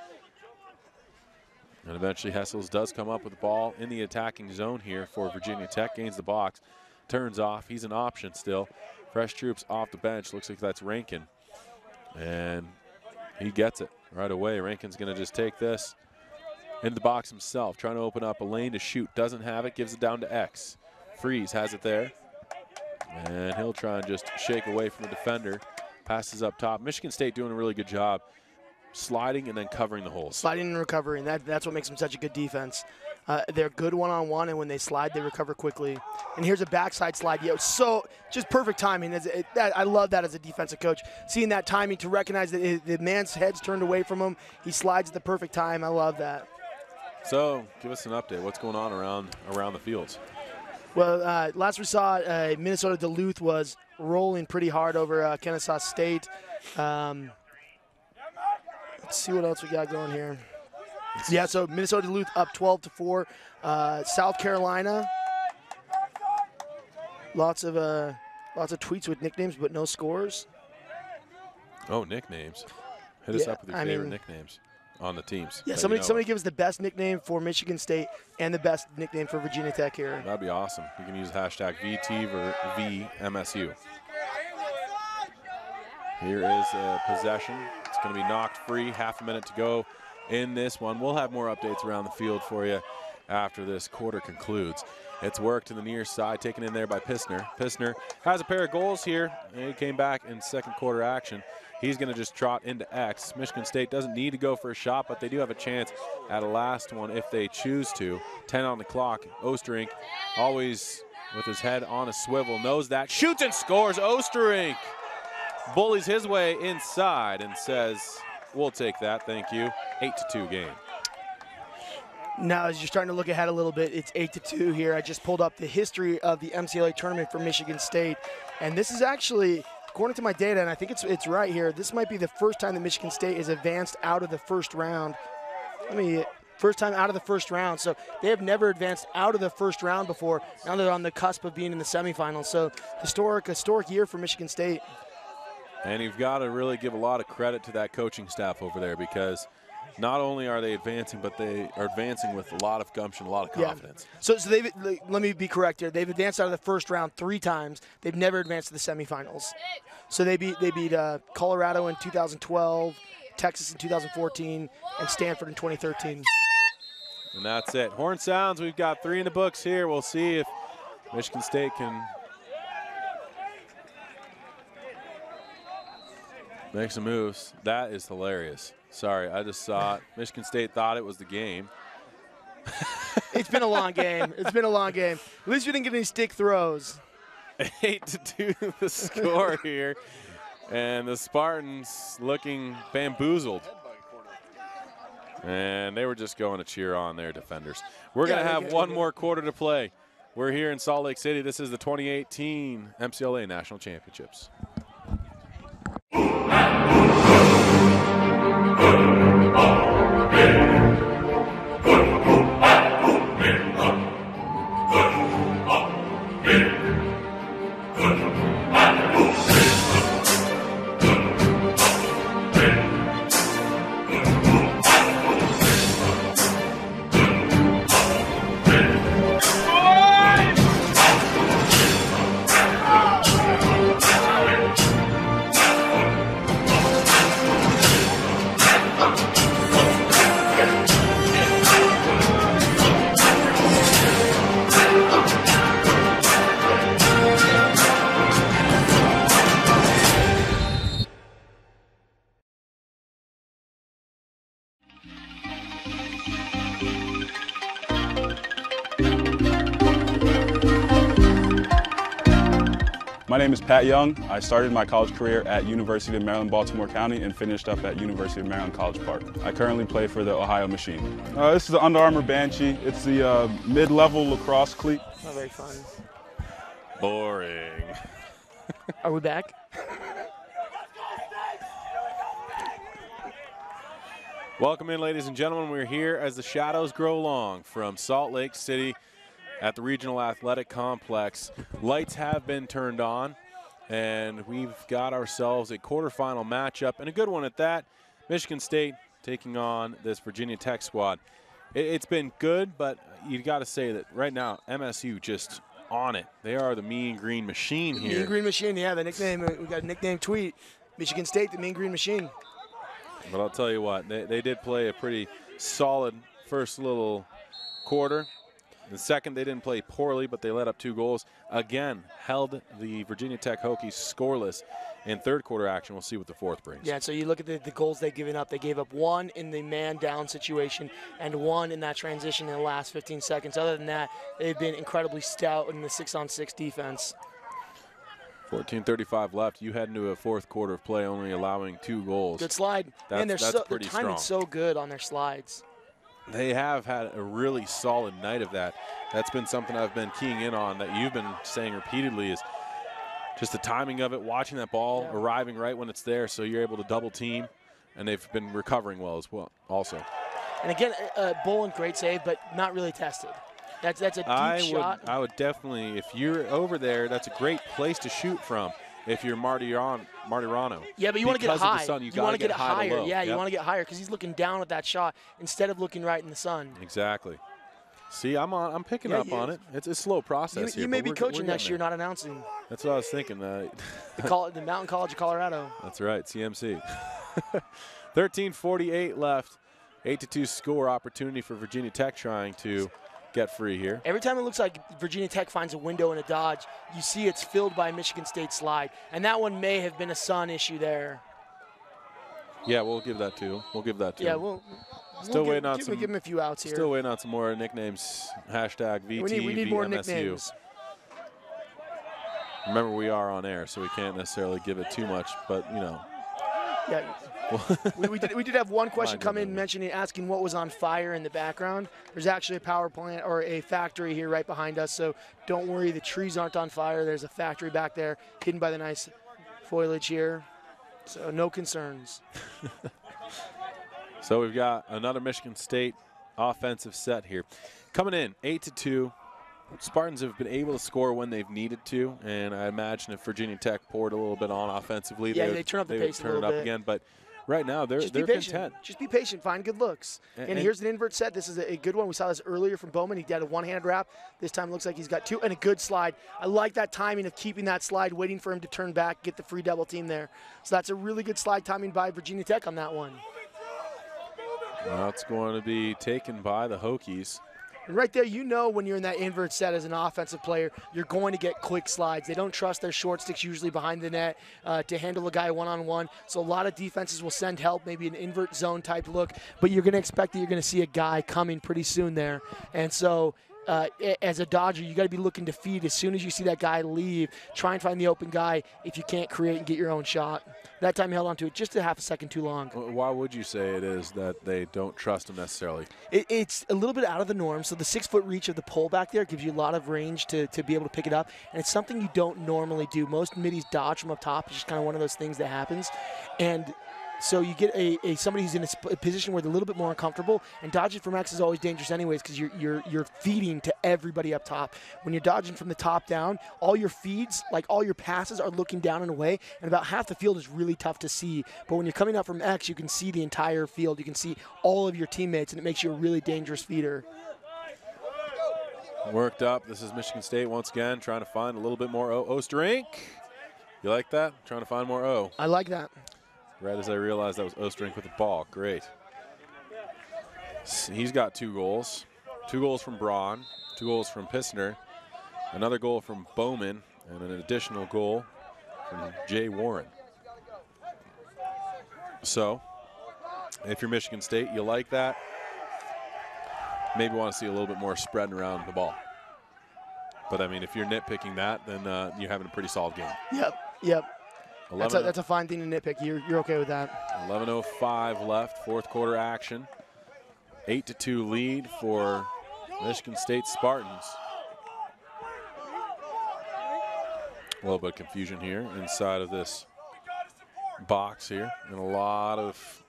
and eventually Hessels does come up with the ball in the attacking zone here for Virginia Tech. Gains the box, turns off. He's an option still. Fresh troops off the bench. Looks like that's Rankin, and he gets it right away. Rankin's going to just take this into the box himself, trying to open up a lane to shoot. Doesn't have it, gives it down to X. Freeze has it there, and he'll try and just shake away from the defender. Passes up top. Michigan State doing a really good job sliding and then covering the holes. Sliding and recovering, that's what makes them such a good defense. They're good one-on-one, and when they slide, they recover quickly. And here's a backside slide. So just perfect timing. I love that as a defensive coach, seeing that timing to recognize that the man's head's turned away from him. He slides at the perfect time. I love that. So give us an update. What's going on around the fields? Well, last we saw, Minnesota Duluth was rolling pretty hard over Kennesaw State. Let's see what else we got going here. Yeah, so Minnesota Duluth up 12-4. South Carolina, lots of tweets with nicknames, but no scores. Oh, nicknames! Hit us up with your favorite nicknames on the teams. Yeah, somebody give us the best nickname for Michigan State and the best nickname for Virginia Tech here. That'd be awesome. You can use hashtag VTVMSU. Here is a possession. It's going to be knocked free. Half a minute to go in this one. We'll have more updates around the field for you after this quarter concludes. It's worked to the near side, taken in there by Pissner. Pissner has a pair of goals here, and he came back in second quarter action. He's going to just trot into X. Michigan State doesn't need to go for a shot, but they do have a chance at a last one if they choose to. 10 on the clock. Osterink always with his head on a swivel, knows that, shoots and scores. Osterink bullies his way inside and says, we'll take that, thank you. 8-2 game. Now, as you're starting to look ahead a little bit, it's 8-2 here. I just pulled up the history of the MCLA tournament for Michigan State, and this is actually, according to my data, and I think it's right here, this might be the first time that Michigan State is advanced out of the first round. First time out of the first round. So they have never advanced out of the first round before. Now they're on the cusp of being in the semifinals. So historic year for Michigan State. And you've got to really give a lot of credit to that coaching staff over there, because not only are they advancing, but they are advancing with a lot of gumption, a lot of confidence. Yeah. So let me be correct here. They've advanced out of the first round 3 times. They've never advanced to the semifinals. So they beat Colorado in 2012, Texas in 2014, and Stanford in 2013. And that's it. Horn sounds. We've got 3 in the books here. We'll see if Michigan State can make some moves. That is hilarious. Sorry, I just saw it. Michigan State thought it was the game. It's been a long game. It's been a long game. At least we didn't get any stick throws. 8-2 the score here. And the Spartans looking bamboozled. And they were just going to cheer on their defenders. We're going to have one more quarter to play. We're here in Salt Lake City. This is the 2018 MCLA National Championships. My name is Pat Young. I started my college career at University of Maryland, Baltimore County, and finished up at University of Maryland College Park. I currently play for the Ohio Machine. This is the Under Armour Banshee. It's the mid-level lacrosse cleat. Not very fun. Boring. Are we back? Welcome in, ladies and gentlemen. We're here as the shadows grow long from Salt Lake City at the Regional Athletic Complex. Lights have been turned on, and we've got ourselves a quarterfinal matchup, and a good one at that. Michigan State taking on this Virginia Tech squad. It's been good, but you got to say that right now MSU just on it. They are the Mean Green Machine here. Mean Green Machine, yeah, the nickname. We got a nickname tweet. Michigan State, the Mean Green Machine. But I'll tell you what, they did play a pretty solid first little quarter. The second, they didn't play poorly, but they let up 2 goals. Again, held the Virginia Tech Hokies scoreless in third quarter action. We'll see what the fourth brings. Yeah, so you look at the goals they've given up. They gave up 1 in the man-down situation and 1 in that transition in the last 15 seconds. Other than that, they've been incredibly stout in the 6-on-6 defense. 14:35 left. You head into a fourth quarter of play, only allowing 2 goals. Good slide. And that's their pretty timing's strong. so good on their slides. They have had a really solid night of that. That's been something I've been keying in on that you've been saying repeatedly is just the timing of it, watching that ball arriving right when it's there so you're able to double team, and they've been recovering well as well also. And again, Bolin, great save, but not really tested. That's a deep shot. I would definitely, if you're over there, that's a great place to shoot from. If you're Martirano. Yeah, but you want to get it high. Sun, you want to get it higher. Yeah, Yep. you want to get higher because he's looking down at that shot instead of looking right in the sun. Exactly. See, I'm picking up on it. It's a slow process here. You may be coaching next year, not announcing. That's what I was thinking. The Mountain College of Colorado. That's right, CMC. 13:48 left. 8-2 score opportunity for Virginia Tech trying to get free here. Every time it looks like Virginia Tech finds a window in a dodge, you see it's filled by a Michigan State slide. And that one may have been a Sun issue there. Yeah, we'll give that to him. Yeah, we'll waiting on give him a few outs here. Still waiting on some more nicknames. Hashtag VT, we need more nicknames. Remember, we are on air, so we can't necessarily give it too much, but, you know. Yeah. we did have one question come in asking what was on fire in the background. There's actually a power plant or a factory here right behind us, so don't worry, the trees aren't on fire. There's a factory back there hidden by the nice foliage here, so no concerns. So we've got another Michigan State offensive set here. Coming in, 8-2. Spartans have been able to score when they've needed to, and I imagine if Virginia Tech poured a little bit on offensively, they turn up the pace a little bit. Again. But right now, they're content. Just be patient. Find good looks. And here's an invert set. This is a good one. We saw this earlier from Bowman. He did a one-hand wrap. This time it looks like he's got 2 and a good slide. I like that timing of keeping that slide, waiting for him to turn back, get the free double team there. So that's a really good slide timing by Virginia Tech on that one. Well, it's going to be taken by the Hokies. And right there, you know when you're in that invert set as an offensive player, you're going to get quick slides. They don't trust their short sticks usually behind the net to handle a guy one-on-one. So a lot of defenses will send help, maybe an invert zone type look, but you're going to expect that you're going to see a guy coming pretty soon there. And so as a Dodger, you got to be looking to feed as soon as you see that guy leave. Try and find the open guy if you can't create and get your own shot. That time he held on to it just a half a second too long. Why would you say it is that they don't trust him necessarily? It's a little bit out of the norm. So the 6-foot reach of the pole back there gives you a lot of range to be able to pick it up. And it's something you don't normally do. Most middies dodge from up top. It's just kind of one of those things that happens. And so you get somebody who's in a position where they're a little bit more uncomfortable, and dodging from X is always dangerous anyways because you're feeding to everybody up top. When you're dodging from the top down, all your feeds, like all your passes, are looking down and away, and about half the field is really tough to see. But when you're coming up from X, you can see the entire field. You can see all of your teammates, and it makes you a really dangerous feeder. Worked up. This is Michigan State once again trying to find a little bit more Osterink. You like that? Trying to find more O. I like that. Right as I realized that was Osterink with the ball. Great. He's got 2 goals. 2 goals from Braun, 2 goals from Pissner, another goal from Bowman, and an additional goal from Jay Warren. So, if you're Michigan State, you like that. Maybe want to see a little bit more spreading around the ball. But, I mean, if you're nitpicking that, then you're having a pretty solid game. Yep. That's a fine thing to nitpick. You're okay with that. 11:05 left, fourth quarter action. 8-2 lead for Michigan State Spartans. A little bit of confusion here inside of this box here, and a lot of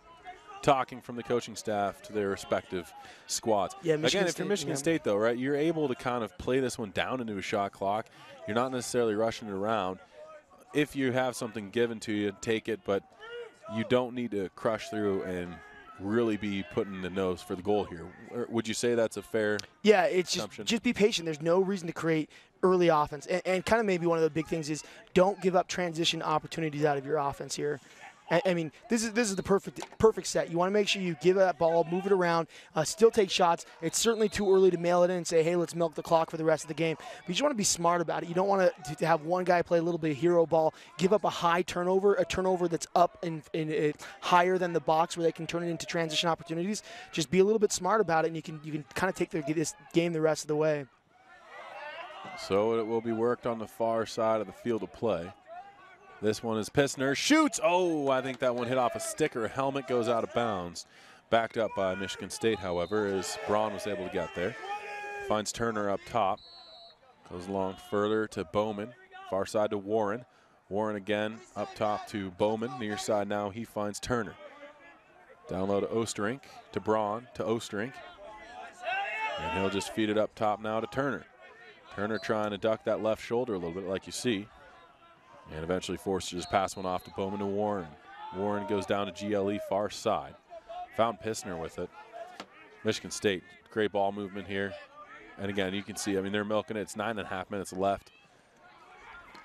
talking from the coaching staff to their respective squads. Yeah, Again, if you're Michigan State, though, right, you're able to kind of play this one down into a shot clock. You're not necessarily rushing it around. If you have something given to you, take it, but you don't need to crush through and really be putting the nose for the goal here. Would you say that's a fair it's assumption? just be patient. There's no reason to create early offense. And kind of maybe one of the big things is don't give up transition opportunities out of your offense here. I mean, this is the perfect set. You want to make sure you give that ball, move it around, still take shots. It's certainly too early to mail it in and say, hey, let's milk the clock for the rest of the game. But you just want to be smart about it. You don't want to have one guy play a little bit of hero ball, give up a high turnover, a turnover that's up in higher than the box where they can turn it into transition opportunities. Just be a little bit smart about it, and you can kind of take this game the rest of the way. So it will be worked on the far side of the field of play. This one is Pissner, shoots. Oh, I think that one hit off a stick or a helmet, goes out of bounds. Backed up by Michigan State, however, as Braun was able to get there. Finds Turner up top. Goes along further to Bowman. Far side to Warren. Warren again up top to Bowman. Near side now he finds Turner. Down low to Osterink, to Braun, to Osterink. And he'll just feed it up top now to Turner. Turner trying to duck that left shoulder a little bit like you see. And eventually forced to just pass one off to Bowman to Warren. Warren goes down to GLE far side. Found Pissner with it. Michigan State, great ball movement here. And again, you can see, I mean, they're milking it. It's 9.5 minutes left.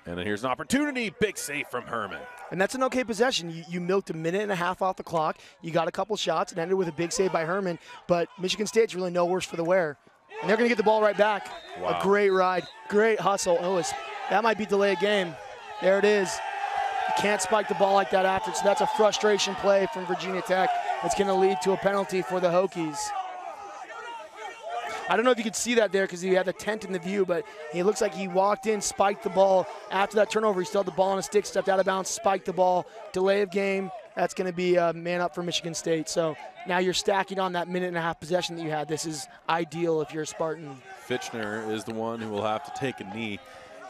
And then here's an opportunity. Big save from Herman. And that's an okay possession. You milked a minute and a half off the clock. You got a couple shots and ended with a big save by Herman. But Michigan State's really no worse for the wear. And they're going to get the ball right back. Wow. A great ride, great hustle. That might be delay of game. There it is. You can't spike the ball like that after, so that's a frustration play from Virginia Tech. It's going to lead to a penalty for the Hokies. I don't know if you could see that there because he had the tent in the view, but it looks like he walked in, spiked the ball. After that turnover, he still had the ball on a stick, stepped out of bounds, spiked the ball. Delay of game. That's going to be a man up for Michigan State. So now you're stacking on that minute and a half possession that you had. This is ideal if you're a Spartan. Fitchner is the one who will have to take a knee.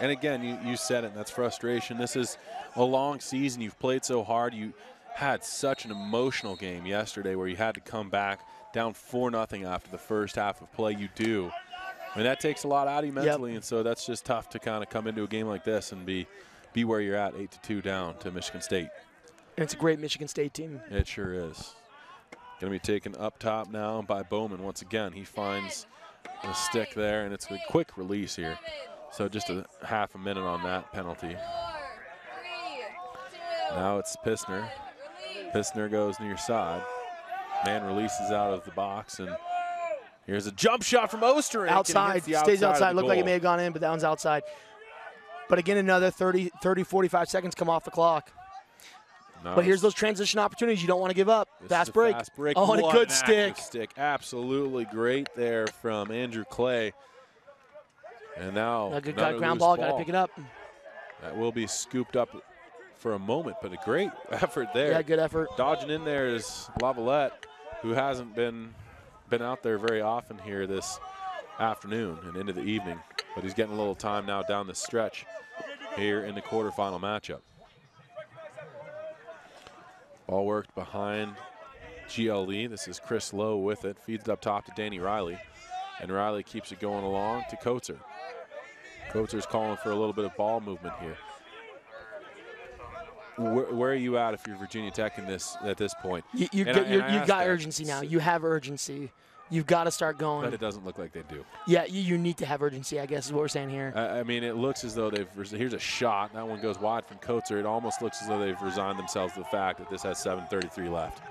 And again, you said it, and that's frustration. This is a long season. You've played so hard. You had such an emotional game yesterday where you had to come back down 4-0 after the first half of play. You do. I mean, that takes a lot out of you mentally, and so that's just tough to kind of come into a game like this and be where you're at, 8-2 down to Michigan State. And it's a great Michigan State team. It sure is. Going to be taken up top now by Bowman once again. He finds a stick there, and it's a quick release here. So just a half a minute on that penalty. Now it's Pissner. Pissner goes near side. Man releases out of the box, and here's a jump shot from Osterink. Outside, stays outside. Looked like it may have gone in, but that one's outside. But again, another 30, 45 seconds come off the clock. Nice. But here's those transition opportunities you don't want to give up. Fast break. Fast break. Oh, and a good stick. Absolutely great there from Andrew Clay. And now a good ground ball. Got to pick it up. That will be scooped up for a moment, but a great effort there. Yeah, good effort. Dodging in there is Lavalette, who hasn't been out there very often here this afternoon and into the evening, but he's getting a little time now down the stretch here in the quarterfinal matchup. Ball worked behind GLE. This is Chris Lowe with it. Feeds it up top to Danny Riley. And Riley keeps it going along to Coates. Coates calling for a little bit of ball movement here. Where are you at if you're Virginia Tech in this at this point? You got urgency now. You have urgency. You've got to start going. But it doesn't look like they do. Yeah, you need to have urgency, I guess is what we're saying here. I mean, it looks as though here's a shot. That one goes wide from Coates. It almost looks as though they've resigned themselves to the fact that this has 7:33 left.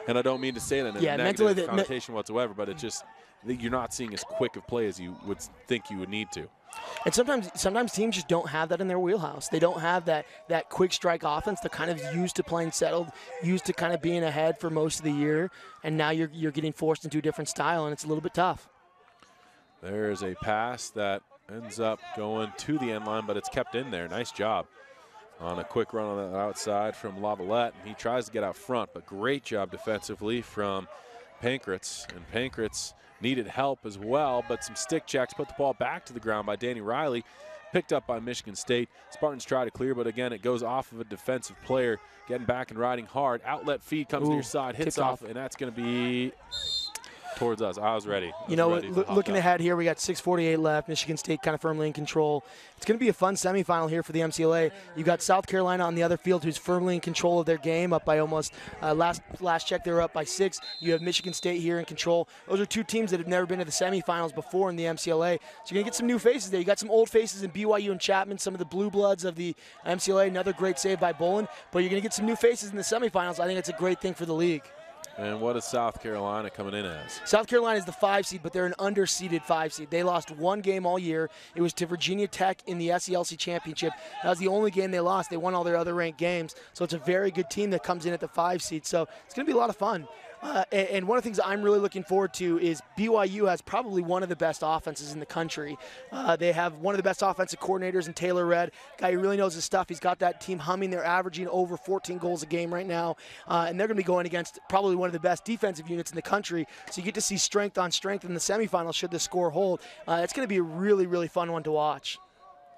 And I don't mean to say that in a negative connotation whatsoever, but it's just you're not seeing as quick of play as you would think you would need to. And sometimes teams just don't have that in their wheelhouse. They don't have that quick strike offense. They're kind of used to playing settled, used to kind of being ahead for most of the year, and now you're getting forced into a different style, and it's a little bit tough. There's a pass that ends up going to the end line, but it's kept in there. Nice job on a quick run on the outside from Lavalette, and he tries to get out front, but great job defensively from Pankratz, and Pankratz needed help as well, but some stick checks put the ball back to the ground by Danny Riley, picked up by Michigan State. Spartans try to clear, but again, it goes off of a defensive player, getting back and riding hard. Outlet feed comes near side, hits off, and that's going to be towards us. I was ready. Looking ahead here, we got 6:48 left. Michigan State kind of firmly in control. It's going to be a fun semifinal here for the MCLA. You got South Carolina on the other field, who's firmly in control of their game, up by almost last check they were up by 6. You have Michigan State here in control. Those are two teams that have never been to the semifinals before in the MCLA. So you're going to get some new faces there. You got some old faces in BYU and Chapman, some of the blue bloods of the MCLA. Another great save by Bolin, but you're going to get some new faces in the semifinals. I think it's a great thing for the league. And what is South Carolina coming in as? South Carolina is the 5 seed, but they're an underseeded 5 seed. They lost one game all year. It was to Virginia Tech in the SELC championship. That was the only game they lost. They won all their other ranked games. So it's a very good team that comes in at the 5 seed. So it's going to be a lot of fun. And one of the things I'm really looking forward to is BYU has probably one of the best offenses in the country. They have one of the best offensive coordinators in Taylor Redd, guy who really knows his stuff. He's got that team humming. They're averaging over 14 goals a game right now. And they're going to be going against probably one of the best defensive units in the country. So you get to see strength on strength in the semifinals should the score hold. It's going to be a really, really fun one to watch.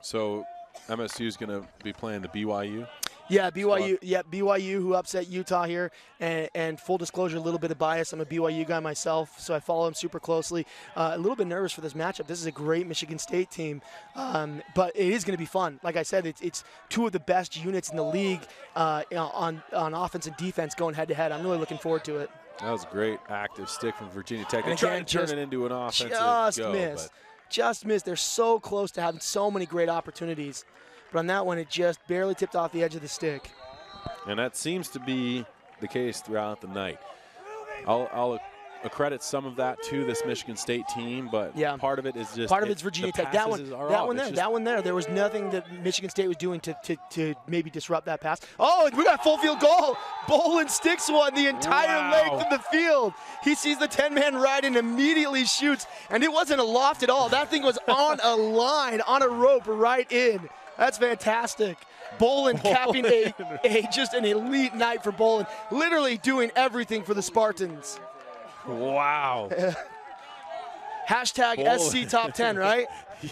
So MSU is going to be playing the BYU? Yeah, BYU. Yeah, BYU, who upset Utah here. And full disclosure, a little bit of bias. I'm a BYU guy myself, so I follow him super closely. A little bit nervous for this matchup. This is a great Michigan State team, but it is going to be fun. Like I said, it's two of the best units in the league on offense and defense going head to head. I'm really looking forward to it. That was a great active stick from Virginia Tech. They tried to turn it into an offensive Just missed. They're so close to having so many great opportunities. But on that one, it just barely tipped off the edge of the stick. And that seems to be the case throughout the night. I'll accredit some of that to this Michigan State team, but part of it is just part of it's Virginia Tech. That one there. There was nothing that Michigan State was doing to maybe disrupt that pass. Oh, we got full field goal. Bolin sticks one the entire length of the field. He sees the 10-man ride and immediately shoots, and it wasn't a loft at all. That thing was on a line, on a rope, right in. That's fantastic. Bolin capping just an elite night for Bolin, literally doing everything for the Spartans. Wow. Hashtag SC Top 10, right?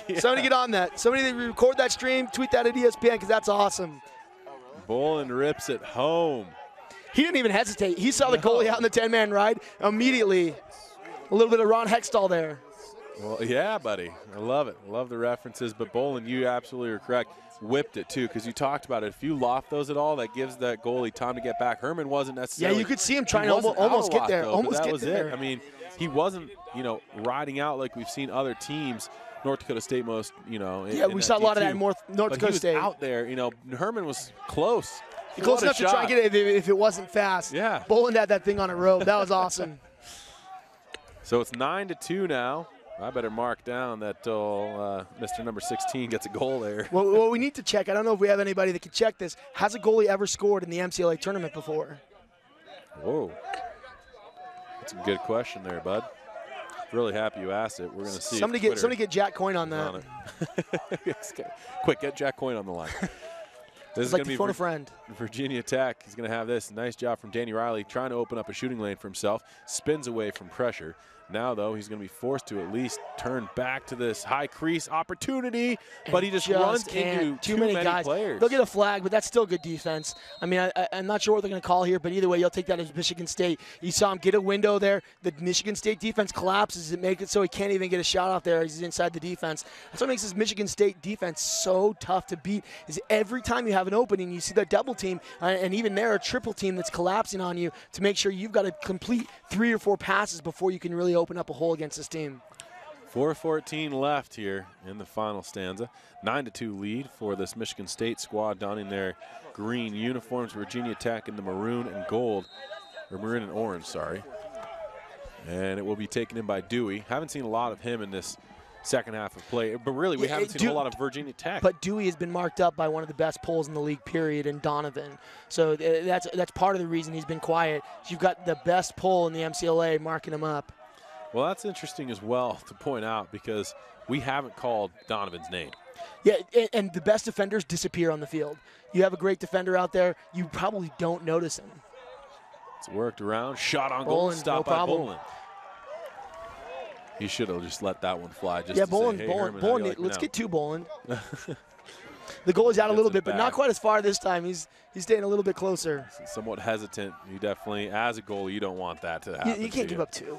Yeah. Somebody get on that. Somebody record that stream, tweet that at ESPN, because that's awesome. Bolin rips it home. He didn't even hesitate. He saw the goalie out in the 10-man ride immediately. A little bit of Ron Hextall there. Well, yeah, buddy. I love it. I love the references. But Bolin, you absolutely are correct. Whipped it, too, because you talked about it. If you loft those at all, that gives that goalie time to get back. Herman wasn't necessarily. Yeah, you could see him trying to almost get there. That was it. I mean, he wasn't, riding out like we've seen other teams. North Dakota State most, Yeah, we saw a lot of that in North Dakota State. He was out there. Herman was close. Close enough to try and get it if it wasn't fast. Yeah. Bolin had that thing on a rope. That was awesome. So it's 9-2 now. I better mark down that Mr. Number 16 gets a goal there. Well, we need to check. I don't know if we have anybody that can check this. Has a goalie ever scored in the MCLA tournament before? Whoa. That's a good question there, bud. Really happy you asked it. We're going to see. Somebody get Jack Coyne on that. Quick, get Jack Coyne on the line. This is like going to be phone a friend. Virginia Tech. He's going to have this. Nice job from Danny Riley trying to open up a shooting lane for himself. Spins away from pressure. Now, though, he's going to be forced to at least turn back to this high crease opportunity, but he just runs into too many guys. Players. They'll get a flag, but that's still good defense. I mean, I'm not sure what they're going to call here, but either way, you'll take that as Michigan State. You saw him get a window there. The Michigan State defense collapses. It makes it so he can't even get a shot off there. He's inside the defense. That's what makes this Michigan State defense so tough to beat, is every time you have an opening, you see that double team, and even there, a triple team that's collapsing on you to make sure you've got to complete 3 or 4 passes before you can really open up a hole against this team. 4:14 left here in the final stanza. 9-2 lead for this Michigan State squad donning their green uniforms. Virginia Tech in the maroon and gold, or maroon and orange, sorry. And it will be taken in by Dewey. Haven't seen a lot of him in this second half of play, but really we haven't seen a lot of Virginia Tech. But Dewey has been marked up by one of the best pulls in the league, period, and Donovan. So that's part of the reason he's been quiet. You've got the best pull in the MCLA marking him up. Well, that's interesting as well to point out, because we haven't called Donovan's name. Yeah, and the best defenders disappear on the field. You have a great defender out there, you probably don't notice him. It's worked around, shot on goal, stopped by Bolin. He should have just let that one fly. Just Bolin, let's get to Bolin. The goalie's out a little bit, but not quite as far this time. He's staying a little bit closer. Somewhat hesitant. You definitely, as a goalie, you don't want that to happen. You can't give up 2.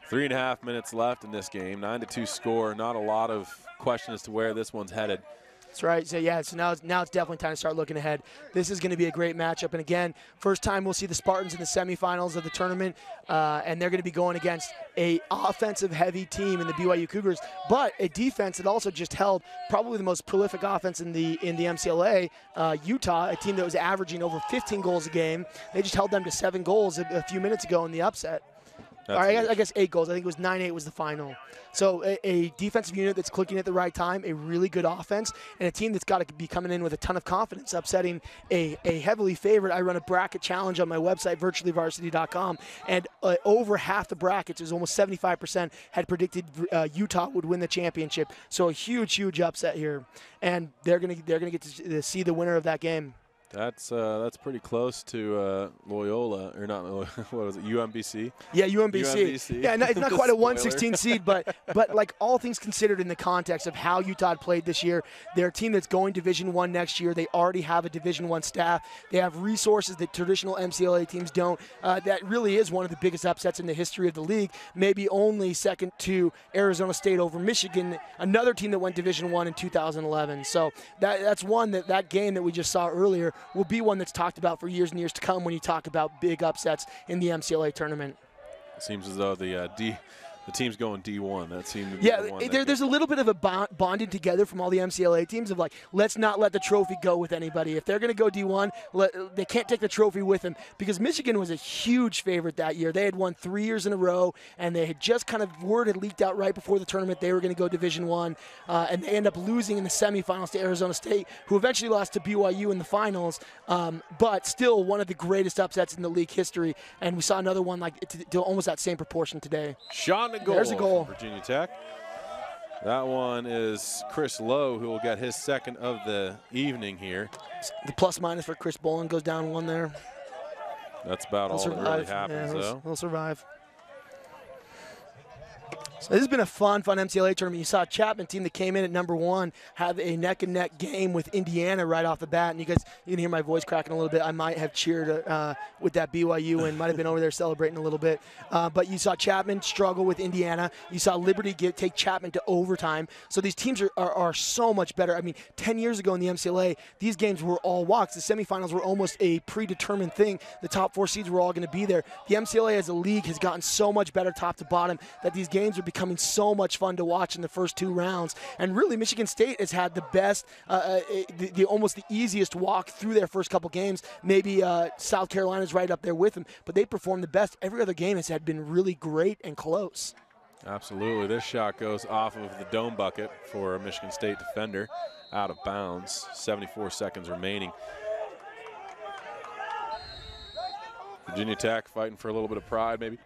3.5 minutes left in this game. 9-2 score. Not a lot of question as to where this one's headed. That's right. So, yeah, so now it's definitely time to start looking ahead. This is going to be a great matchup. And, again, first time we'll see the Spartans in the semifinals of the tournament, and they're going to be going against a offensive-heavy team in the BYU Cougars, but a defense that also just held probably the most prolific offense in the MCLA, Utah, a team that was averaging over 15 goals a game. They just held them to 7 goals a few minutes ago in the upset. I guess 8 goals. I think it was 9-8 was the final. So a defensive unit that's clicking at the right time, a really good offense, and a team that's got to be coming in with a ton of confidence, upsetting a heavily favored. I run a bracket challenge on my website, virtuallyvarsity.com, and over half the brackets, it was almost 75%, had predicted Utah would win the championship. So a huge upset here, and they're gonna get to see the winner of that game. That's pretty close to Loyola, or not? What was it? UMBC. Yeah, UMBC. Yeah, it's not quite a 1/16 seed, but like all things considered in the context of how Utah played this year, they're a team that's going Division I next year. They already have a Division I staff. They have resources that traditional MCLA teams don't. That really is one of the biggest upsets in the history of the league. Maybe only second to Arizona State over Michigan, another team that went Division I in 2011. So that's one that game that we just saw earlier will be one that's talked about for years and years to come when you talk about big upsets in the MCLA tournament. It seems as though the team's going D1. That seemed to be the one there's a little bit of a bonding together from all the MCLA teams of like, let's not let the trophy go with anybody. If they're going to go D1, they can't take the trophy with them, because Michigan was a huge favorite that year. They had won 3 years in a row, and they had just kind of word had leaked out right before the tournament they were going to go Division I, and they end up losing in the semifinals to Arizona State, who eventually lost to BYU in the finals, but still one of the greatest upsets in the league history. And we saw another one like to almost that same proportion today. There's a goal for Virginia Tech. That one is Chris Lowe, who will get his second of the evening here. The plus-minus for Chris Bolin goes down 1 there. That's about all that really happens, though. He'll survive. So this has been a fun MCLA tournament. You saw a Chapman team that came in at #1 have a neck-and-neck game with Indiana right off the bat. And you can hear my voice cracking a little bit. I might have cheered with that BYU and might have been over there celebrating a little bit. But you saw Chapman struggle with Indiana. You saw Liberty take Chapman to overtime. So these teams are so much better. I mean, 10 years ago in the MCLA, these games were all walks. The semifinals were almost a predetermined thing. The top 4 seeds were all going to be there. The MCLA as a league has gotten so much better top to bottom that these games are becoming so much fun to watch in the first 2 rounds. And really, Michigan State has had the best, almost the easiest walk through their first couple games. Maybe South Carolina's right up there with them, but they performed the best. Every other game has been really great and close. Absolutely. This shot goes off of the dome bucket for a Michigan State defender, out of bounds. 74 seconds remaining. Virginia Tech fighting for a little bit of pride, maybe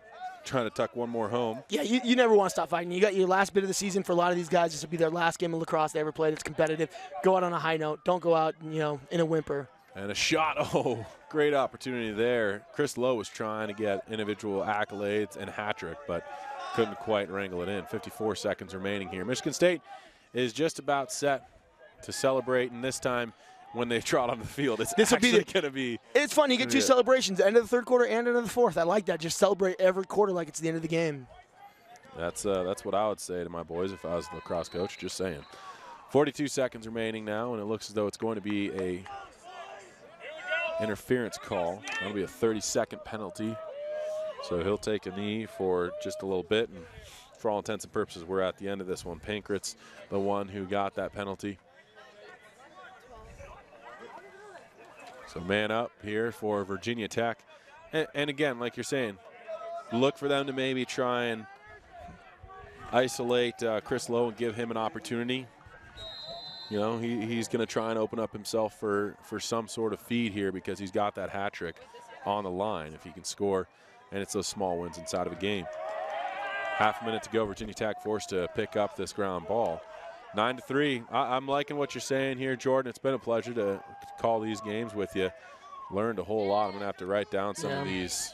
trying to tuck one more home. Yeah, you never want to stop fighting. You got your last bit of the season for a lot of these guys. This will be their last game of lacrosse they ever played. It's competitive. Go out on a high note. Don't go out, in a whimper. And a shot. Oh, great opportunity there. Chris Lowe was trying to get individual accolades and hat trick, but couldn't quite wrangle it in. 54 seconds remaining here. Michigan State is just about set to celebrate, and this time when they trot on the field, it's actually going to be. It's fun. You get 2 celebrations, end of the third quarter and end of the fourth. I like that. Just celebrate every quarter like it's the end of the game. That's what I would say to my boys if I was the lacrosse coach. Just saying. 42 seconds remaining now, and it looks as though it's going to be a interference call. That'll be a 30-second penalty. So he'll take a knee for just a little bit, and for all intents and purposes, we're at the end of this one. Pankrat's the one who got that penalty. So man up here for Virginia Tech. And again, like you're saying, look for them to maybe try and isolate Chris Lowe and give him an opportunity. He's going to try and open up himself for some sort of feed here, because he's got that hat trick on the line if he can score. And it's those small wins inside of a game. Half a minute to go. Virginia Tech forced to pick up this ground ball. 9-3. I'm liking what you're saying here, Jordan. It's been a pleasure to call these games with you. Learned a whole lot. I'm going to have to write down some of these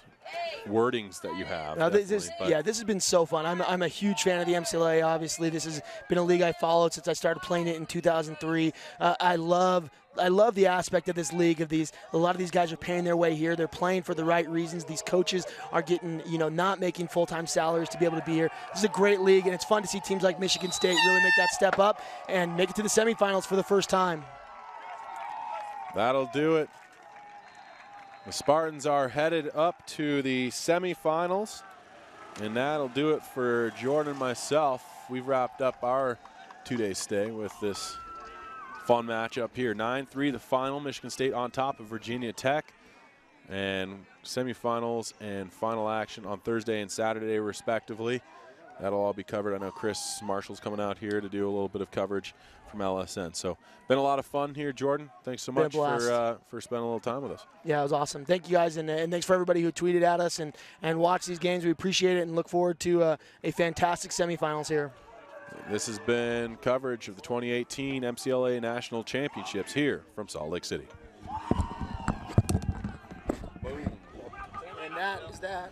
wordings that you have. Now, this has been so fun. I'm a huge fan of the MCLA, obviously. This has been a league I followed since I started playing it in 2003. I love the aspect of this league. A lot of these guys are paying their way here. They're playing for the right reasons. These coaches are getting, not making full-time salaries to be able to be here. This is a great league, and it's fun to see teams like Michigan State really make that step up and make it to the semifinals for the first time. That'll do it. The Spartans are headed up to the semifinals, and that'll do it for Jordan and myself. We've wrapped up our two-day stay with this fun matchup here. 9-3 the final, Michigan State on top of Virginia Tech, and semifinals and final action on Thursday and Saturday respectively. That'll all be covered. I know Chris Marshall's coming out here to do a little bit of coverage from LSN. So been a lot of fun here, Jordan. Thanks so much for spending a little time with us. Yeah, it was awesome. Thank you guys, and thanks for everybody who tweeted at us and watched these games. We appreciate it and look forward to a fantastic semifinals here. This has been coverage of the 2018 MCLA National Championships here from Salt Lake City. And that is that.